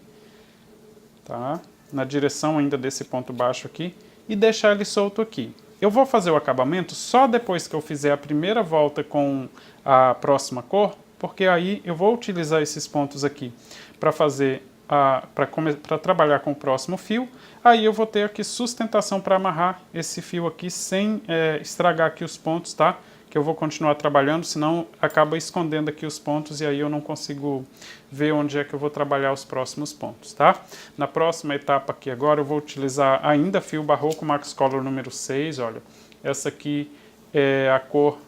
tá? Na direção ainda desse ponto baixo aqui e deixar ele solto aqui. Eu vou fazer o acabamento só depois que eu fizer a primeira volta com a próxima cor, porque aí eu vou utilizar esses pontos aqui para fazer para trabalhar com o próximo fio. Aí eu vou ter aqui sustentação para amarrar esse fio aqui sem estragar aqui os pontos, tá? que eu vou continuar trabalhando, senão acaba escondendo aqui os pontos e aí eu não consigo ver onde é que eu vou trabalhar os próximos pontos, tá? Na próxima etapa aqui agora eu vou utilizar ainda fio Barroco Max Color número 6, olha. Essa aqui é a cor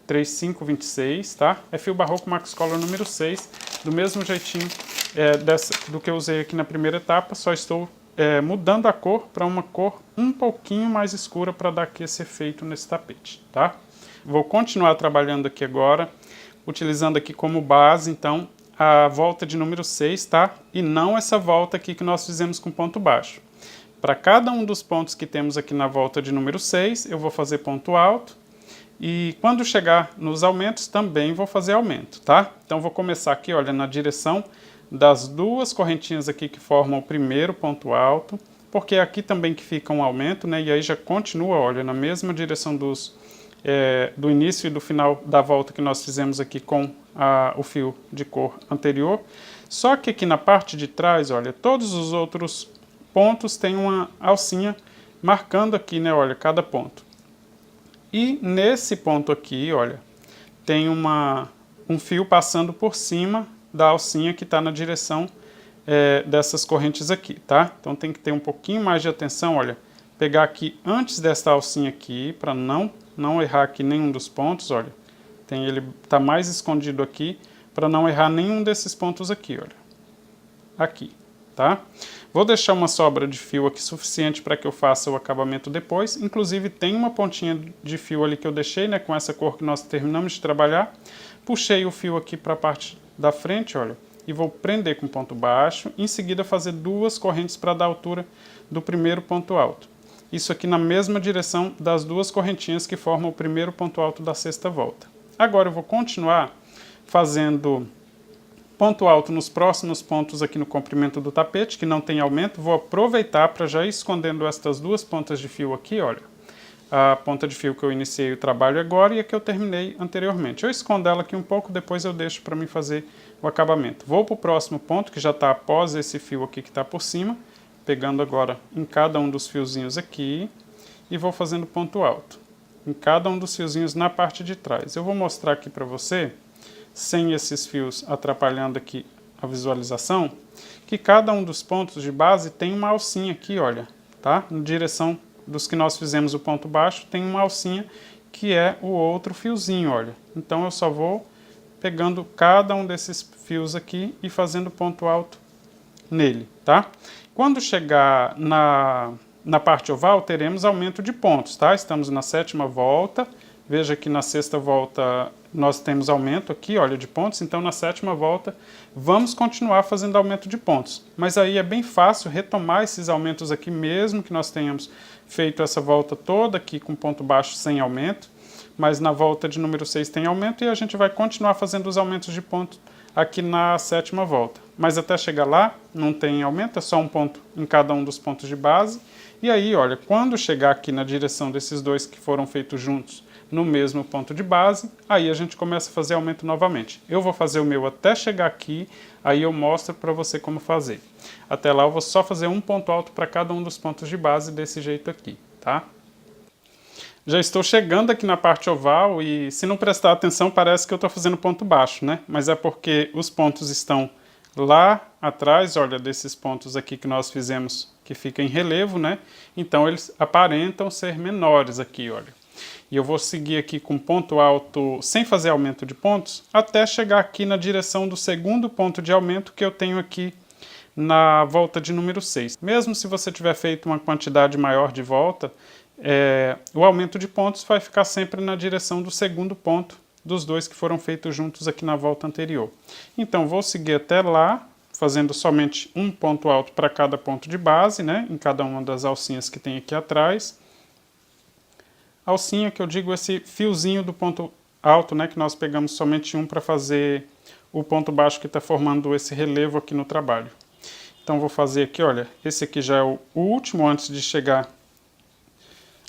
3526, tá? É fio Barroco Max Color número 6, do mesmo jeitinho do que eu usei aqui na primeira etapa, só estou mudando a cor para uma cor um pouquinho mais escura para dar aqui esse efeito nesse tapete, tá? Vou continuar trabalhando aqui agora, utilizando aqui como base, então, a volta de número 6, tá? E não essa volta aqui que nós fizemos com ponto baixo. Para cada um dos pontos que temos aqui na volta de número 6, eu vou fazer ponto alto. E quando chegar nos aumentos, também vou fazer aumento, tá? Então, vou começar aqui, olha, na direção das duas correntinhas aqui que formam o primeiro ponto alto, porque é aqui também que fica um aumento, né? E aí já continua, olha, na mesma direção do início e do final da volta que nós fizemos aqui com o fio de cor anterior. Só que aqui na parte de trás, olha, todos os outros pontos têm uma alcinha marcando aqui, né, olha, cada ponto. E nesse ponto aqui, olha, tem um fio passando por cima da alcinha que está na direção dessas correntes aqui, tá? Então tem que ter um pouquinho mais de atenção, olha, pegar aqui antes desta alcinha aqui, para não errar aqui nenhum dos pontos, olha. Ele está mais escondido aqui, para não errar nenhum desses pontos aqui, olha. Aqui, tá? Vou deixar uma sobra de fio aqui suficiente para que eu faça o acabamento depois. Inclusive tem uma pontinha de fio ali que eu deixei, né, com essa cor que nós terminamos de trabalhar. Puxei o fio aqui para a parte da frente, olha, e vou prender com ponto baixo. Em seguida fazer duas correntes para dar a altura do primeiro ponto alto. Isso aqui na mesma direção das duas correntinhas que formam o primeiro ponto alto da sexta volta. Agora eu vou continuar fazendo ponto alto nos próximos pontos aqui no comprimento do tapete, que não tem aumento. Vou aproveitar para já ir escondendo estas duas pontas de fio aqui, olha. A ponta de fio que eu iniciei o trabalho agora e a que eu terminei anteriormente. Eu escondo ela aqui um pouco, depois eu deixo para mim fazer o acabamento. Vou para o próximo ponto, que já está após esse fio aqui que está por cima. Pegando agora em cada um dos fiozinhos aqui e vou fazendo ponto alto em cada um dos fiozinhos na parte de trás. Eu vou mostrar aqui para você, sem esses fios atrapalhando aqui a visualização, que cada um dos pontos de base tem uma alcinha aqui, olha, tá? Na direção dos que nós fizemos o ponto baixo, tem uma alcinha que é o outro fiozinho, olha. Então eu só vou pegando cada um desses fios aqui e fazendo ponto alto nele, tá? Quando chegar na parte oval, teremos aumento de pontos, tá? Estamos na sétima volta, veja que na sexta volta nós temos aumento aqui, olha, de pontos, então na sétima volta vamos continuar fazendo aumento de pontos. Mas aí é bem fácil retomar esses aumentos aqui, mesmo que nós tenhamos feito essa volta toda aqui com ponto baixo sem aumento, mas na volta de número 6 tem aumento e a gente vai continuar fazendo os aumentos de ponto aqui na sétima volta. Mas até chegar lá, não tem aumento, é só um ponto em cada um dos pontos de base. E aí, olha, quando chegar aqui na direção desses dois que foram feitos juntos no mesmo ponto de base, aí a gente começa a fazer aumento novamente. Eu vou fazer o meu até chegar aqui, aí eu mostro para você como fazer. Até lá eu vou só fazer um ponto alto para cada um dos pontos de base desse jeito aqui, tá? Já estou chegando aqui na parte oval e se não prestar atenção parece que eu estou fazendo ponto baixo, né? Mas é porque os pontos estão lá atrás, olha, desses pontos aqui que nós fizemos que fica em relevo, né? Então eles aparentam ser menores aqui, olha. E eu vou seguir aqui com ponto alto sem fazer aumento de pontos até chegar aqui na direção do segundo ponto de aumento que eu tenho aqui na volta de número 6. Mesmo se você tiver feito uma quantidade maior de volta, o aumento de pontos vai ficar sempre na direção do segundo ponto dos dois que foram feitos juntos aqui na volta anterior. Então vou seguir até lá, fazendo somente um ponto alto para cada ponto de base, né, em cada uma das alcinhas que tem aqui atrás. Alcinha que eu digo esse fiozinho do ponto alto, né, que nós pegamos somente um para fazer o ponto baixo que está formando esse relevo aqui no trabalho. Então vou fazer aqui, olha, esse aqui já é o último antes de chegar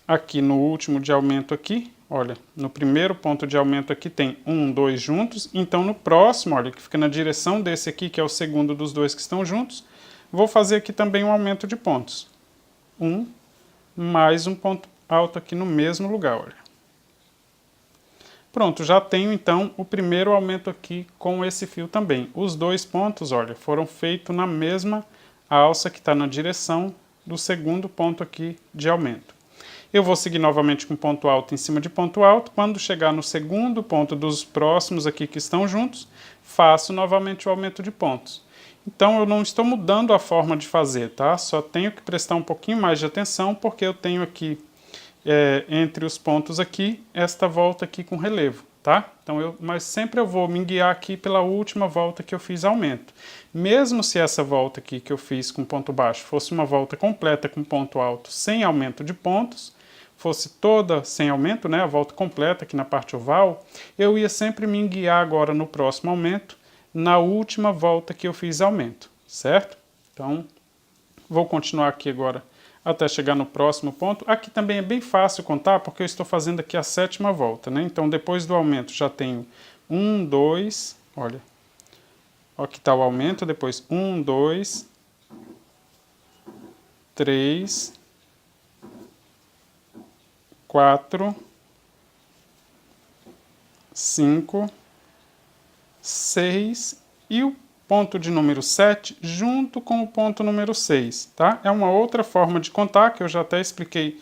aqui no último de aumento aqui, olha, no primeiro ponto de aumento aqui tem 1, 2 juntos, então no próximo, olha, que fica na direção desse aqui, que é o segundo dos dois que estão juntos, vou fazer aqui também um aumento de pontos. Mais um ponto alto aqui no mesmo lugar, olha. Pronto, já tenho então o primeiro aumento aqui com esse fio também. Os 2 pontos, olha, foram feitos na mesma alça que está na direção do segundo ponto aqui de aumento. Eu vou seguir novamente com ponto alto em cima de ponto alto. Quando chegar no segundo ponto dos próximos aqui que estão juntos, faço novamente o aumento de pontos. Então eu não estou mudando a forma de fazer, tá? Só tenho que prestar um pouquinho mais de atenção porque eu tenho aqui entre os pontos aqui, esta volta aqui com relevo, tá? Então mas sempre eu vou me guiar aqui pela última volta que eu fiz aumento. Mesmo se essa volta aqui que eu fiz com ponto baixo fosse uma volta completa com ponto alto sem aumento de pontos, fosse toda sem aumento, né, a volta completa aqui na parte oval, eu ia sempre me guiar agora no próximo aumento, na última volta que eu fiz aumento, certo? Então, vou continuar aqui agora até chegar no próximo ponto. Aqui também é bem fácil contar, porque eu estou fazendo aqui a 7ª volta, né? Então, depois do aumento, já tenho 1, 2, olha. Aqui está o aumento, depois 1, 2, 3, 4, 5, 6 e o ponto de número 7 junto com o ponto número 6, tá? É uma outra forma de contar, que eu já até expliquei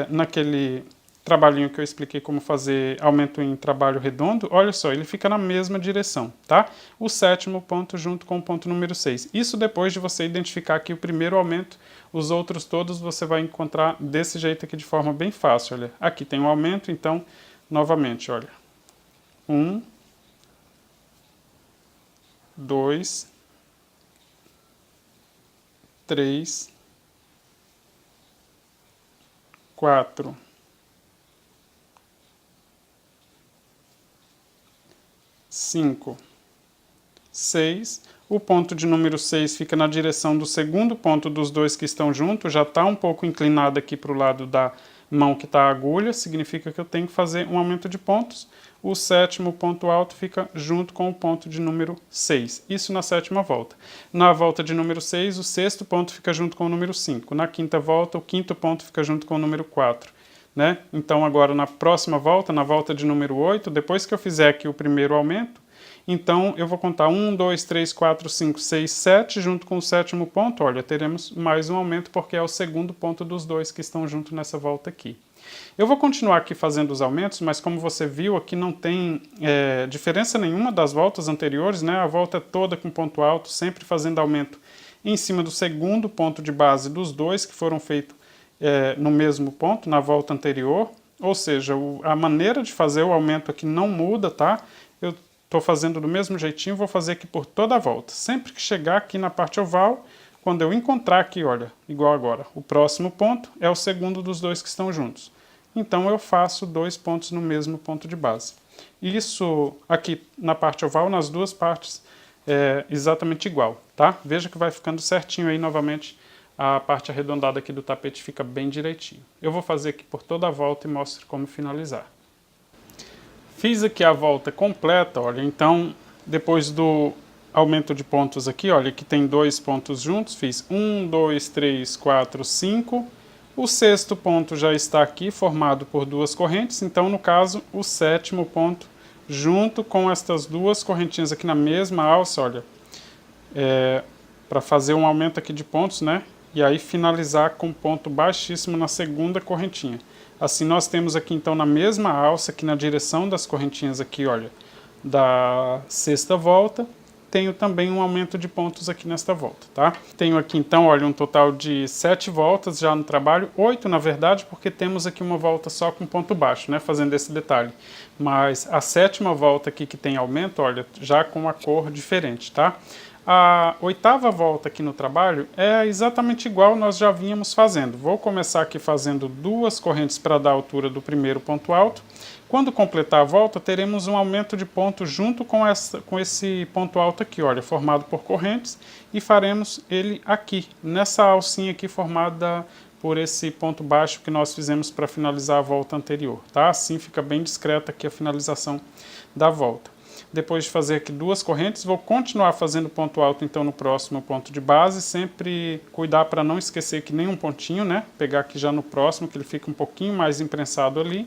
naquele trabalhinho que eu expliquei como fazer aumento em trabalho redondo. Olha só, ele fica na mesma direção, tá? O 7º ponto junto com o ponto número 6. Isso depois de você identificar aqui o primeiro aumento, os outros todos você vai encontrar desse jeito aqui de forma bem fácil, olha. Aqui tem um aumento, então, novamente, olha. 1, 2, 3, 4, 5, 6. O ponto de número 6 fica na direção do segundo ponto dos dois que estão juntos, já está um pouco inclinado aqui para o lado da mão que está a agulha, significa que eu tenho que fazer um aumento de pontos. O 7º ponto alto fica junto com o ponto de número 6. Isso na 7ª volta. Na volta de número 6, o 6º ponto fica junto com o número 5. Na 5ª volta, o 5º ponto fica junto com o número 4. Né? Então agora na próxima volta, na volta de número 8, depois que eu fizer aqui o primeiro aumento, então eu vou contar 1, 2, 3, 4, 5, 6, 7, junto com o 7º ponto, olha, teremos mais um aumento porque é o segundo ponto dos dois que estão juntos nessa volta aqui. Eu vou continuar aqui fazendo os aumentos, mas como você viu, aqui não tem diferença nenhuma das voltas anteriores, né? A volta é toda com ponto alto, sempre fazendo aumento em cima do segundo ponto de base dos dois que foram feitos no mesmo ponto, na volta anterior. Ou seja, a maneira de fazer o aumento aqui não muda, tá? Eu estou fazendo do mesmo jeitinho, vou fazer aqui por toda a volta. Sempre que chegar aqui na parte oval, quando eu encontrar aqui, olha, igual agora, o próximo ponto é o segundo dos dois que estão juntos. Então eu faço 2 pontos no mesmo ponto de base. Isso aqui na parte oval, nas duas partes, é exatamente igual, tá? Veja que vai ficando certinho aí novamente, a parte arredondada aqui do tapete fica bem direitinho. Eu vou fazer aqui por toda a volta e mostro como finalizar. Fiz aqui a volta completa, olha, então depois do aumento de pontos aqui, olha, que tem 2 pontos juntos, fiz 1, 2, 3, 4, 5. O 6º ponto já está aqui, formado por 2 correntes, então no caso o 7º ponto, junto com estas 2 correntinhas aqui na mesma alça, olha, para fazer um aumento aqui de pontos, né? E aí finalizar com ponto baixíssimo na segunda correntinha. Assim nós temos aqui então na mesma alça, aqui na direção das correntinhas aqui, olha, da 6ª volta, tenho também um aumento de pontos aqui nesta volta, tá? Tenho aqui então, olha, um total de 7 voltas já no trabalho, 8 na verdade, porque temos aqui uma volta só com ponto baixo, né, fazendo esse detalhe. Mas a 7ª volta aqui que tem aumento, olha, já com a cor diferente, tá? A 8ª volta aqui no trabalho é exatamente igual nós já vínhamos fazendo. Vou começar aqui fazendo 2 correntes para dar a altura do primeiro ponto alto. Quando completar a volta, teremos um aumento de ponto junto com esse ponto alto aqui, olha, formado por correntes, e faremos ele aqui, nessa alcinha aqui formada por esse ponto baixo que nós fizemos para finalizar a volta anterior, tá? Assim fica bem discreta aqui a finalização da volta. Depois de fazer aqui 2 correntes, vou continuar fazendo ponto alto então no próximo ponto de base, sempre cuidar para não esquecer que nem um pontinho, né? Pegar aqui já no próximo, que ele fica um pouquinho mais imprensado ali.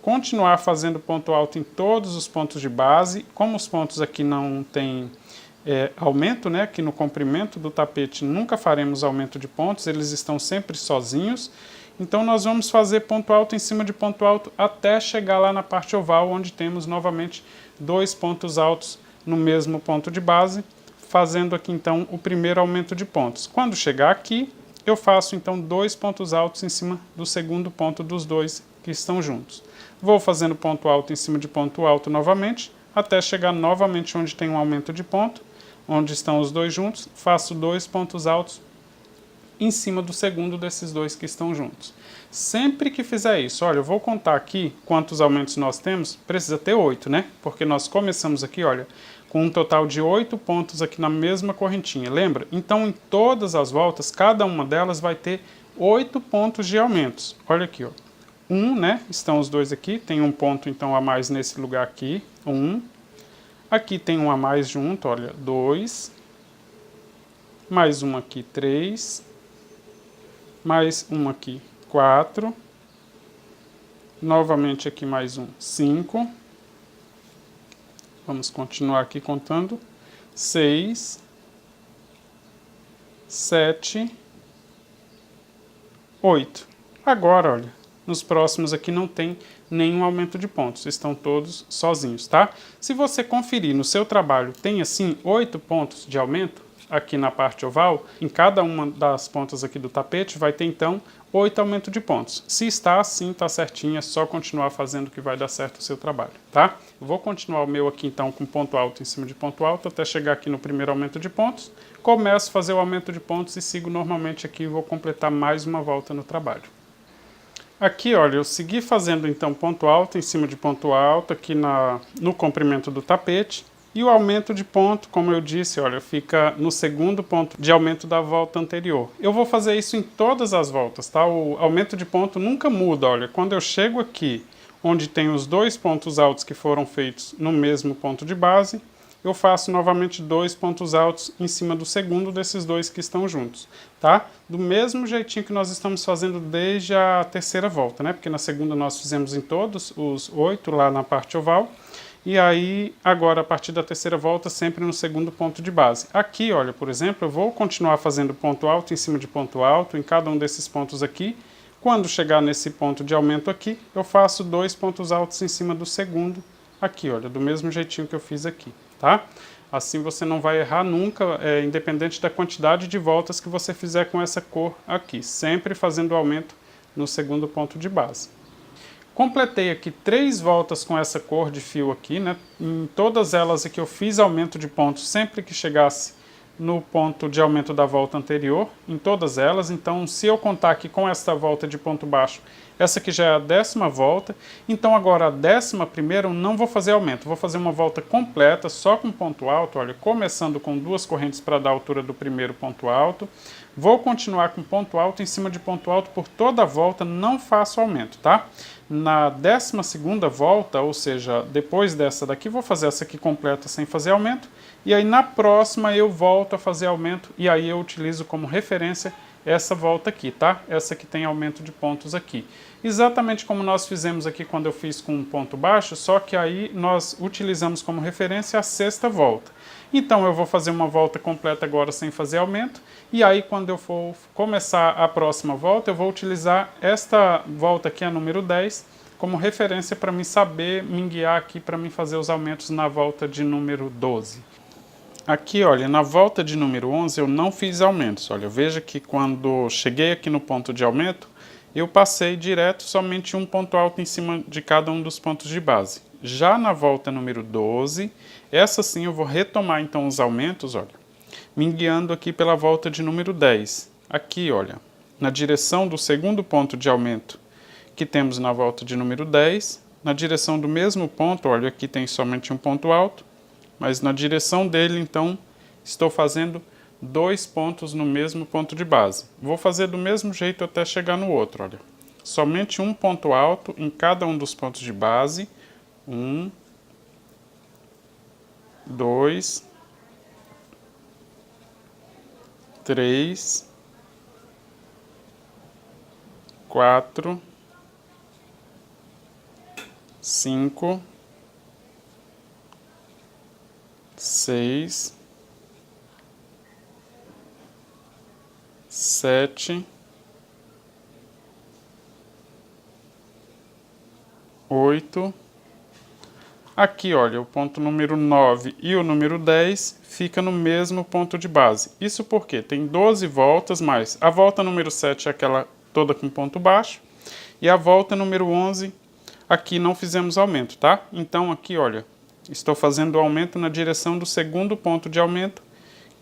Continuar fazendo ponto alto em todos os pontos de base. Como os pontos aqui não tem aumento, né? Aqui no comprimento do tapete nunca faremos aumento de pontos, eles estão sempre sozinhos. Então nós vamos fazer ponto alto em cima de ponto alto até chegar lá na parte oval, onde temos novamente 2 pontos altos no mesmo ponto de base, fazendo aqui então o primeiro aumento de pontos. Quando chegar aqui, eu faço então 2 pontos altos em cima do segundo ponto dos 2 que estão juntos. Vou fazendo ponto alto em cima de ponto alto novamente, até chegar novamente onde tem um aumento de ponto, onde estão os 2 juntos, faço 2 pontos altos em cima do segundo desses 2 que estão juntos. Sempre que fizer isso, olha, eu vou contar aqui quantos aumentos nós temos, precisa ter 8, né? Porque nós começamos aqui, olha, com um total de 8 pontos aqui na mesma correntinha, lembra? Então, em todas as voltas, cada uma delas vai ter 8 pontos de aumentos. Olha aqui, ó. 1, né? Estão os 2 aqui, tem um ponto então a mais nesse lugar aqui, 1. Aqui tem um a mais junto, olha, 2. Mais um aqui, 3. Mais um aqui, 4. Novamente aqui mais um, 5. Vamos continuar aqui contando. 6. 7. 8. Agora, olha, nos próximos aqui não tem nenhum aumento de pontos, estão todos sozinhos, tá? Se você conferir no seu trabalho, tem assim 8 pontos de aumento, aqui na parte oval, em cada uma das pontas aqui do tapete, vai ter então 8 aumentos de pontos. Se está assim, está certinho, é só continuar fazendo que vai dar certo o seu trabalho, tá? Eu vou continuar o meu aqui então com ponto alto em cima de ponto alto, até chegar aqui no primeiro aumento de pontos. Começo a fazer o aumento de pontos e sigo normalmente aqui e vou completar mais uma volta no trabalho. Aqui, olha, eu segui fazendo então ponto alto em cima de ponto alto aqui no comprimento do tapete. E o aumento de ponto, como eu disse, olha, fica no segundo ponto de aumento da volta anterior. Eu vou fazer isso em todas as voltas, tá? O aumento de ponto nunca muda, olha. Quando eu chego aqui, onde tem os 2 pontos altos que foram feitos no mesmo ponto de base, eu faço novamente 2 pontos altos em cima do segundo desses 2 que estão juntos, tá? Do mesmo jeitinho que nós estamos fazendo desde a terceira volta, né? Porque na segunda nós fizemos em todos os 8 lá na parte oval. E aí, agora, a partir da terceira volta, sempre no segundo ponto de base. Aqui, olha, por exemplo, eu vou continuar fazendo ponto alto em cima de ponto alto em cada um desses pontos aqui. Quando chegar nesse ponto de aumento aqui, eu faço 2 pontos altos em cima do segundo aqui, olha, do mesmo jeitinho que eu fiz aqui, tá? Assim você não vai errar nunca, independente da quantidade de voltas que você fizer com essa cor aqui. Sempre fazendo o aumento no segundo ponto de base. Completei aqui 3 voltas com essa cor de fio aqui, né? Em todas elas aqui eu fiz aumento de pontos sempre que chegasse no ponto de aumento da volta anterior, em todas elas. Então, se eu contar aqui com esta volta de ponto baixo, essa aqui já é a 10ª volta. Então, agora a 11ª eu não vou fazer aumento, vou fazer uma volta completa só com ponto alto, olha, começando com 2 correntes para dar a altura do primeiro ponto alto. Vou continuar com ponto alto em cima de ponto alto por toda a volta, não faço aumento, tá? Na 12ª volta, ou seja, depois dessa daqui, vou fazer essa aqui completa sem fazer aumento. E aí na próxima eu volto a fazer aumento e aí eu utilizo como referência essa volta aqui, tá? Essa que tem aumento de pontos aqui. Exatamente como nós fizemos aqui quando eu fiz com um ponto baixo, só que aí nós utilizamos como referência a 6ª volta. Então eu vou fazer uma volta completa agora sem fazer aumento, e aí quando eu for começar a próxima volta, eu vou utilizar esta volta aqui, a número 10, como referência para mim saber me guiar aqui para mim fazer os aumentos na volta de número 12. Aqui, olha, na volta de número 11 eu não fiz aumentos. Olha, veja que quando cheguei aqui no ponto de aumento, eu passei direto somente um ponto alto em cima de cada um dos pontos de base. Já na volta número 12, essa sim eu vou retomar então os aumentos, olha, me guiando aqui pela volta de número 10. Aqui, olha, na direção do segundo ponto de aumento que temos na volta de número 10, na direção do mesmo ponto, olha, aqui tem somente um ponto alto, mas na direção dele, então, estou fazendo 2 pontos no mesmo ponto de base. Vou fazer do mesmo jeito até chegar no outro, olha. Somente um ponto alto em cada um dos pontos de base. 1, 2, 3, 4, 5, 6, 7, 8. Aqui, olha, o ponto número 9 e o número 10 fica no mesmo ponto de base. Isso porque tem 12 voltas, mas a volta número 7 é aquela toda com ponto baixo. E a volta número 11, aqui não fizemos aumento, tá? Então aqui, olha, estou fazendo o aumento na direção do segundo ponto de aumento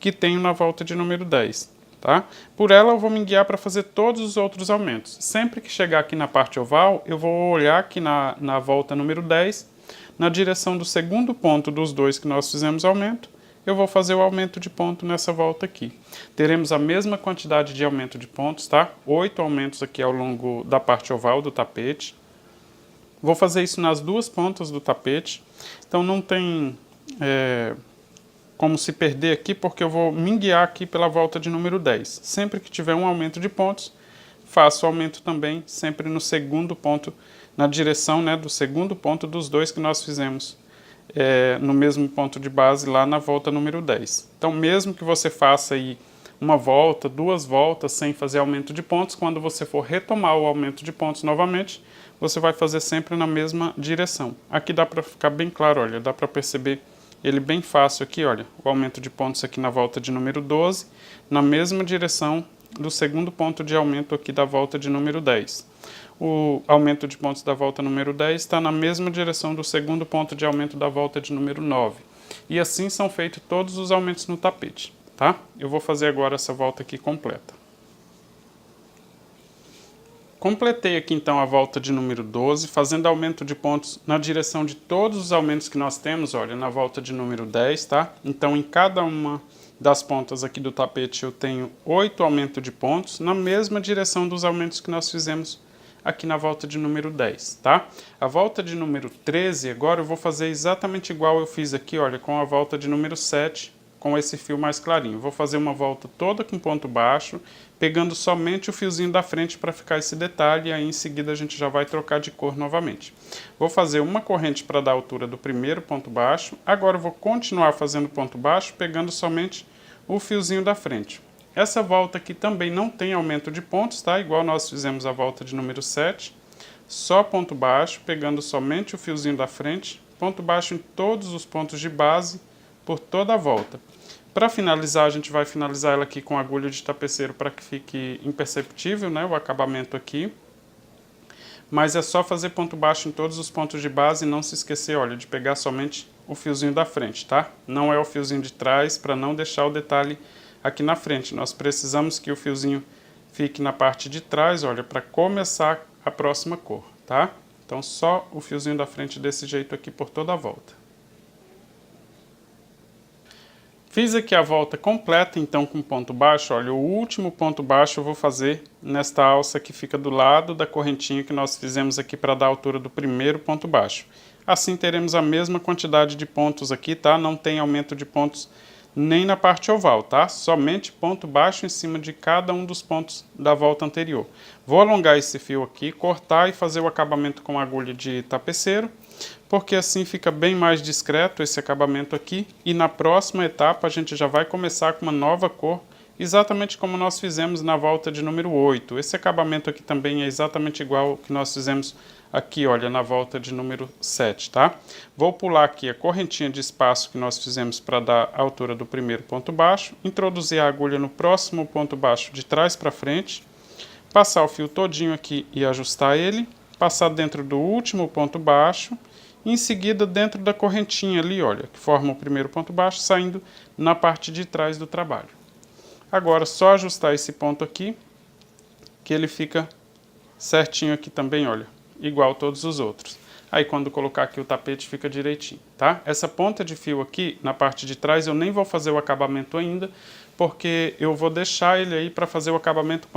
que tenho na volta de número 10, tá? Por ela eu vou me guiar para fazer todos os outros aumentos. Sempre que chegar aqui na parte oval, eu vou olhar aqui na volta número 10, na direção do segundo ponto dos dois que nós fizemos aumento, eu vou fazer o aumento de ponto nessa volta aqui. Teremos a mesma quantidade de aumento de pontos, tá? 8 aumentos aqui ao longo da parte oval do tapete. Vou fazer isso nas duas pontas do tapete, então não tem como se perder aqui, porque eu vou me guiar aqui pela volta de número 10. Sempre que tiver um aumento de pontos, faço o aumento também, sempre no segundo ponto, na direção, né, do segundo ponto dos dois que nós fizemos no mesmo ponto de base lá na volta número 10. Então, mesmo que você faça aí uma volta, duas voltas sem fazer aumento de pontos, quando você for retomar o aumento de pontos novamente, você vai fazer sempre na mesma direção. Aqui dá para ficar bem claro, olha, dá para perceber ele bem fácil aqui, olha, o aumento de pontos aqui na volta de número 12, na mesma direção do segundo ponto de aumento aqui da volta de número 10. O aumento de pontos da volta número 10 está na mesma direção do segundo ponto de aumento da volta de número 9. E assim são feitos todos os aumentos no tapete, tá? Eu vou fazer agora essa volta aqui completa. Completei aqui então a volta de número 12, fazendo aumento de pontos na direção de todos os aumentos que nós temos, olha, na volta de número 10, tá? Então em cada uma das pontas aqui do tapete eu tenho 8 aumentos de pontos, na mesma direção dos aumentos que nós fizemos aqui na volta de número 10, tá? A volta de número 13, agora eu vou fazer exatamente igual eu fiz aqui, olha, com a volta de número 7, com esse fio mais clarinho. Vou fazer uma volta toda com ponto baixo, pegando somente o fiozinho da frente para ficar esse detalhe, e aí em seguida a gente já vai trocar de cor novamente. Vou fazer uma corrente para dar a altura do primeiro ponto baixo, agora eu vou continuar fazendo ponto baixo, pegando somente o fiozinho da frente. Essa volta aqui também não tem aumento de pontos, tá? Igual nós fizemos a volta de número 7. Só ponto baixo, pegando somente o fiozinho da frente. Ponto baixo em todos os pontos de base, por toda a volta. Para finalizar, a gente vai finalizar ela aqui com agulha de tapeceiro para que fique imperceptível, né? O acabamento aqui. Mas é só fazer ponto baixo em todos os pontos de base e não se esquecer, olha, de pegar somente o fiozinho da frente, tá? Não é o fiozinho de trás, para não deixar o detalhe aqui na frente. Nós precisamos que o fiozinho fique na parte de trás, olha, para começar a próxima cor, tá? Então só o fiozinho da frente desse jeito aqui por toda a volta. Fiz aqui a volta completa, então, com ponto baixo. Olha, o último ponto baixo eu vou fazer nesta alça que fica do lado da correntinha que nós fizemos aqui para dar a altura do primeiro ponto baixo. Assim teremos a mesma quantidade de pontos aqui, tá? Não tem aumento de pontos nem na parte oval, tá? Somente ponto baixo em cima de cada um dos pontos da volta anterior. Vou alongar esse fio aqui, cortar e fazer o acabamento com agulha de tapeceiro, porque assim fica bem mais discreto esse acabamento aqui, e na próxima etapa a gente já vai começar com uma nova cor, exatamente como nós fizemos na volta de número 8. Esse acabamento aqui também é exatamente igual ao que nós fizemos aqui, olha, na volta de número 7, tá? Vou pular aqui a correntinha de espaço que nós fizemos para dar a altura do primeiro ponto baixo, introduzir a agulha no próximo ponto baixo de trás para frente, passar o fio todinho aqui e ajustar ele, passar dentro do último ponto baixo, e em seguida dentro da correntinha ali, olha, que forma o primeiro ponto baixo, saindo na parte de trás do trabalho. Agora, só ajustar esse ponto aqui, que ele fica certinho aqui também, olha, igual todos os outros. Aí, quando colocar aqui o tapete, fica direitinho, tá? Essa ponta de fio aqui, na parte de trás, eu nem vou fazer o acabamento ainda, porque eu vou deixar ele aí para fazer o acabamento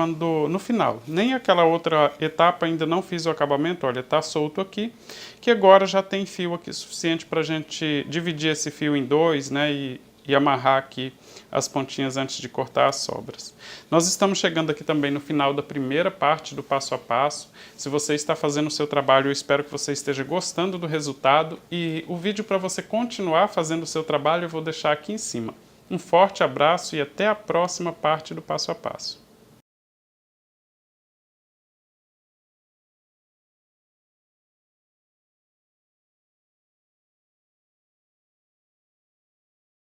no final. Nem aquela outra etapa ainda não fiz o acabamento, olha, está solto aqui, que agora já tem fio aqui suficiente para a gente dividir esse fio em dois, né, e amarrar aqui as pontinhas antes de cortar as sobras. Nós estamos chegando aqui também no final da primeira parte do passo a passo. Se você está fazendo o seu trabalho, eu espero que você esteja gostando do resultado, e o vídeo para você continuar fazendo o seu trabalho eu vou deixar aqui em cima. Um forte abraço e até a próxima parte do passo a passo.